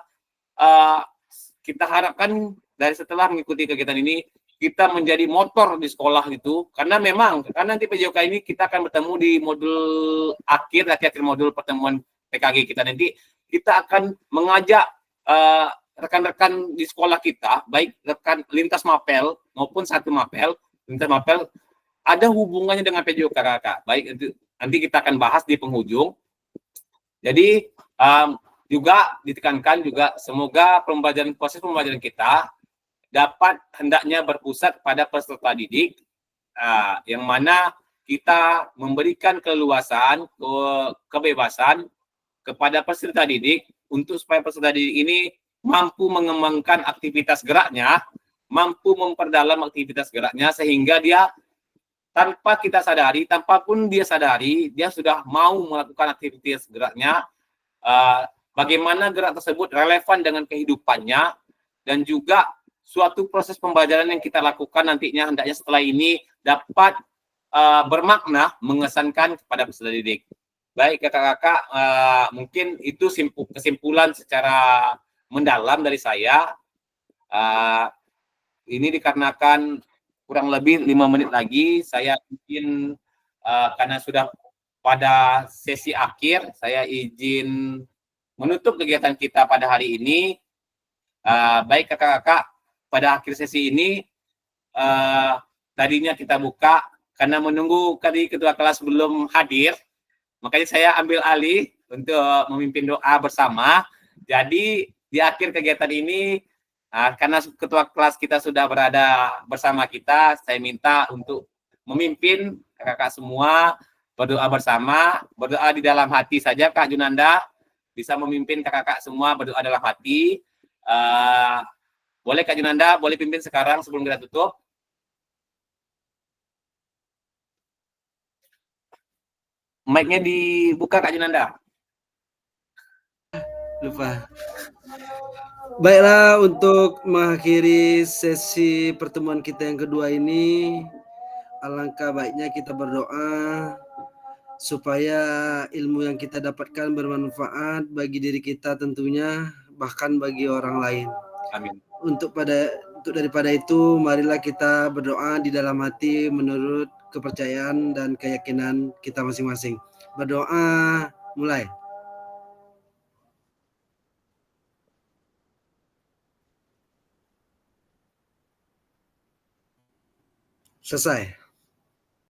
Speaker 1: kita harapkan dari setelah mengikuti kegiatan ini kita menjadi motor di sekolah itu, karena nanti PJOK ini kita akan bertemu di modul akhir modul pertemuan PKG kita nanti, kita akan mengajak rekan-rekan di sekolah kita, baik rekan lintas mapel maupun satu mapel, lintas mapel ada hubungannya dengan PJOK kakak. Baik, nanti kita akan bahas di penghujung. Jadi juga ditekankan juga semoga proses pembelajaran kita dapat hendaknya berpusat pada peserta didik, yang mana kita memberikan keleluasan, kebebasan kepada peserta didik untuk supaya peserta didik ini mampu mengembangkan aktivitas geraknya, mampu memperdalam aktivitas geraknya sehingga dia tanpa kita sadari, tanpa pun dia sadari, dia sudah mau melakukan aktivitas geraknya, bagaimana gerak tersebut relevan dengan kehidupannya, dan juga suatu proses pembelajaran yang kita lakukan nantinya hendaknya setelah ini dapat bermakna, mengesankan kepada peserta didik. Baik kakak-kakak, mungkin itu kesimpulan secara mendalam dari saya. Ini dikarenakan kurang lebih 5 menit lagi, saya izin karena sudah pada sesi akhir, saya izin menutup kegiatan kita pada hari ini. Baik kakak-kakak, pada akhir sesi ini tadinya kita buka karena menunggu tadi ketua kelas belum hadir, makanya saya ambil alih untuk memimpin doa bersama. Jadi di akhir kegiatan ini, karena ketua kelas kita sudah berada bersama kita, saya minta untuk memimpin kakak-kakak semua berdoa bersama, berdoa di dalam hati saja. Kak Junanda bisa memimpin kakak-kakak semua berdoa dalam hati. Boleh Kak Junanda, boleh pimpin sekarang sebelum kita tutup. Mic-nya dibuka Kak Junanda.
Speaker 8: Lupa. Baiklah, untuk mengakhiri sesi pertemuan kita yang kedua ini, alangkah baiknya kita berdoa supaya ilmu yang kita dapatkan bermanfaat bagi diri kita tentunya, bahkan bagi orang lain.
Speaker 1: Amin.
Speaker 8: Daripada itu, marilah kita berdoa di dalam hati menurut kepercayaan dan keyakinan kita masing-masing. Berdoa, mulai. Selesai.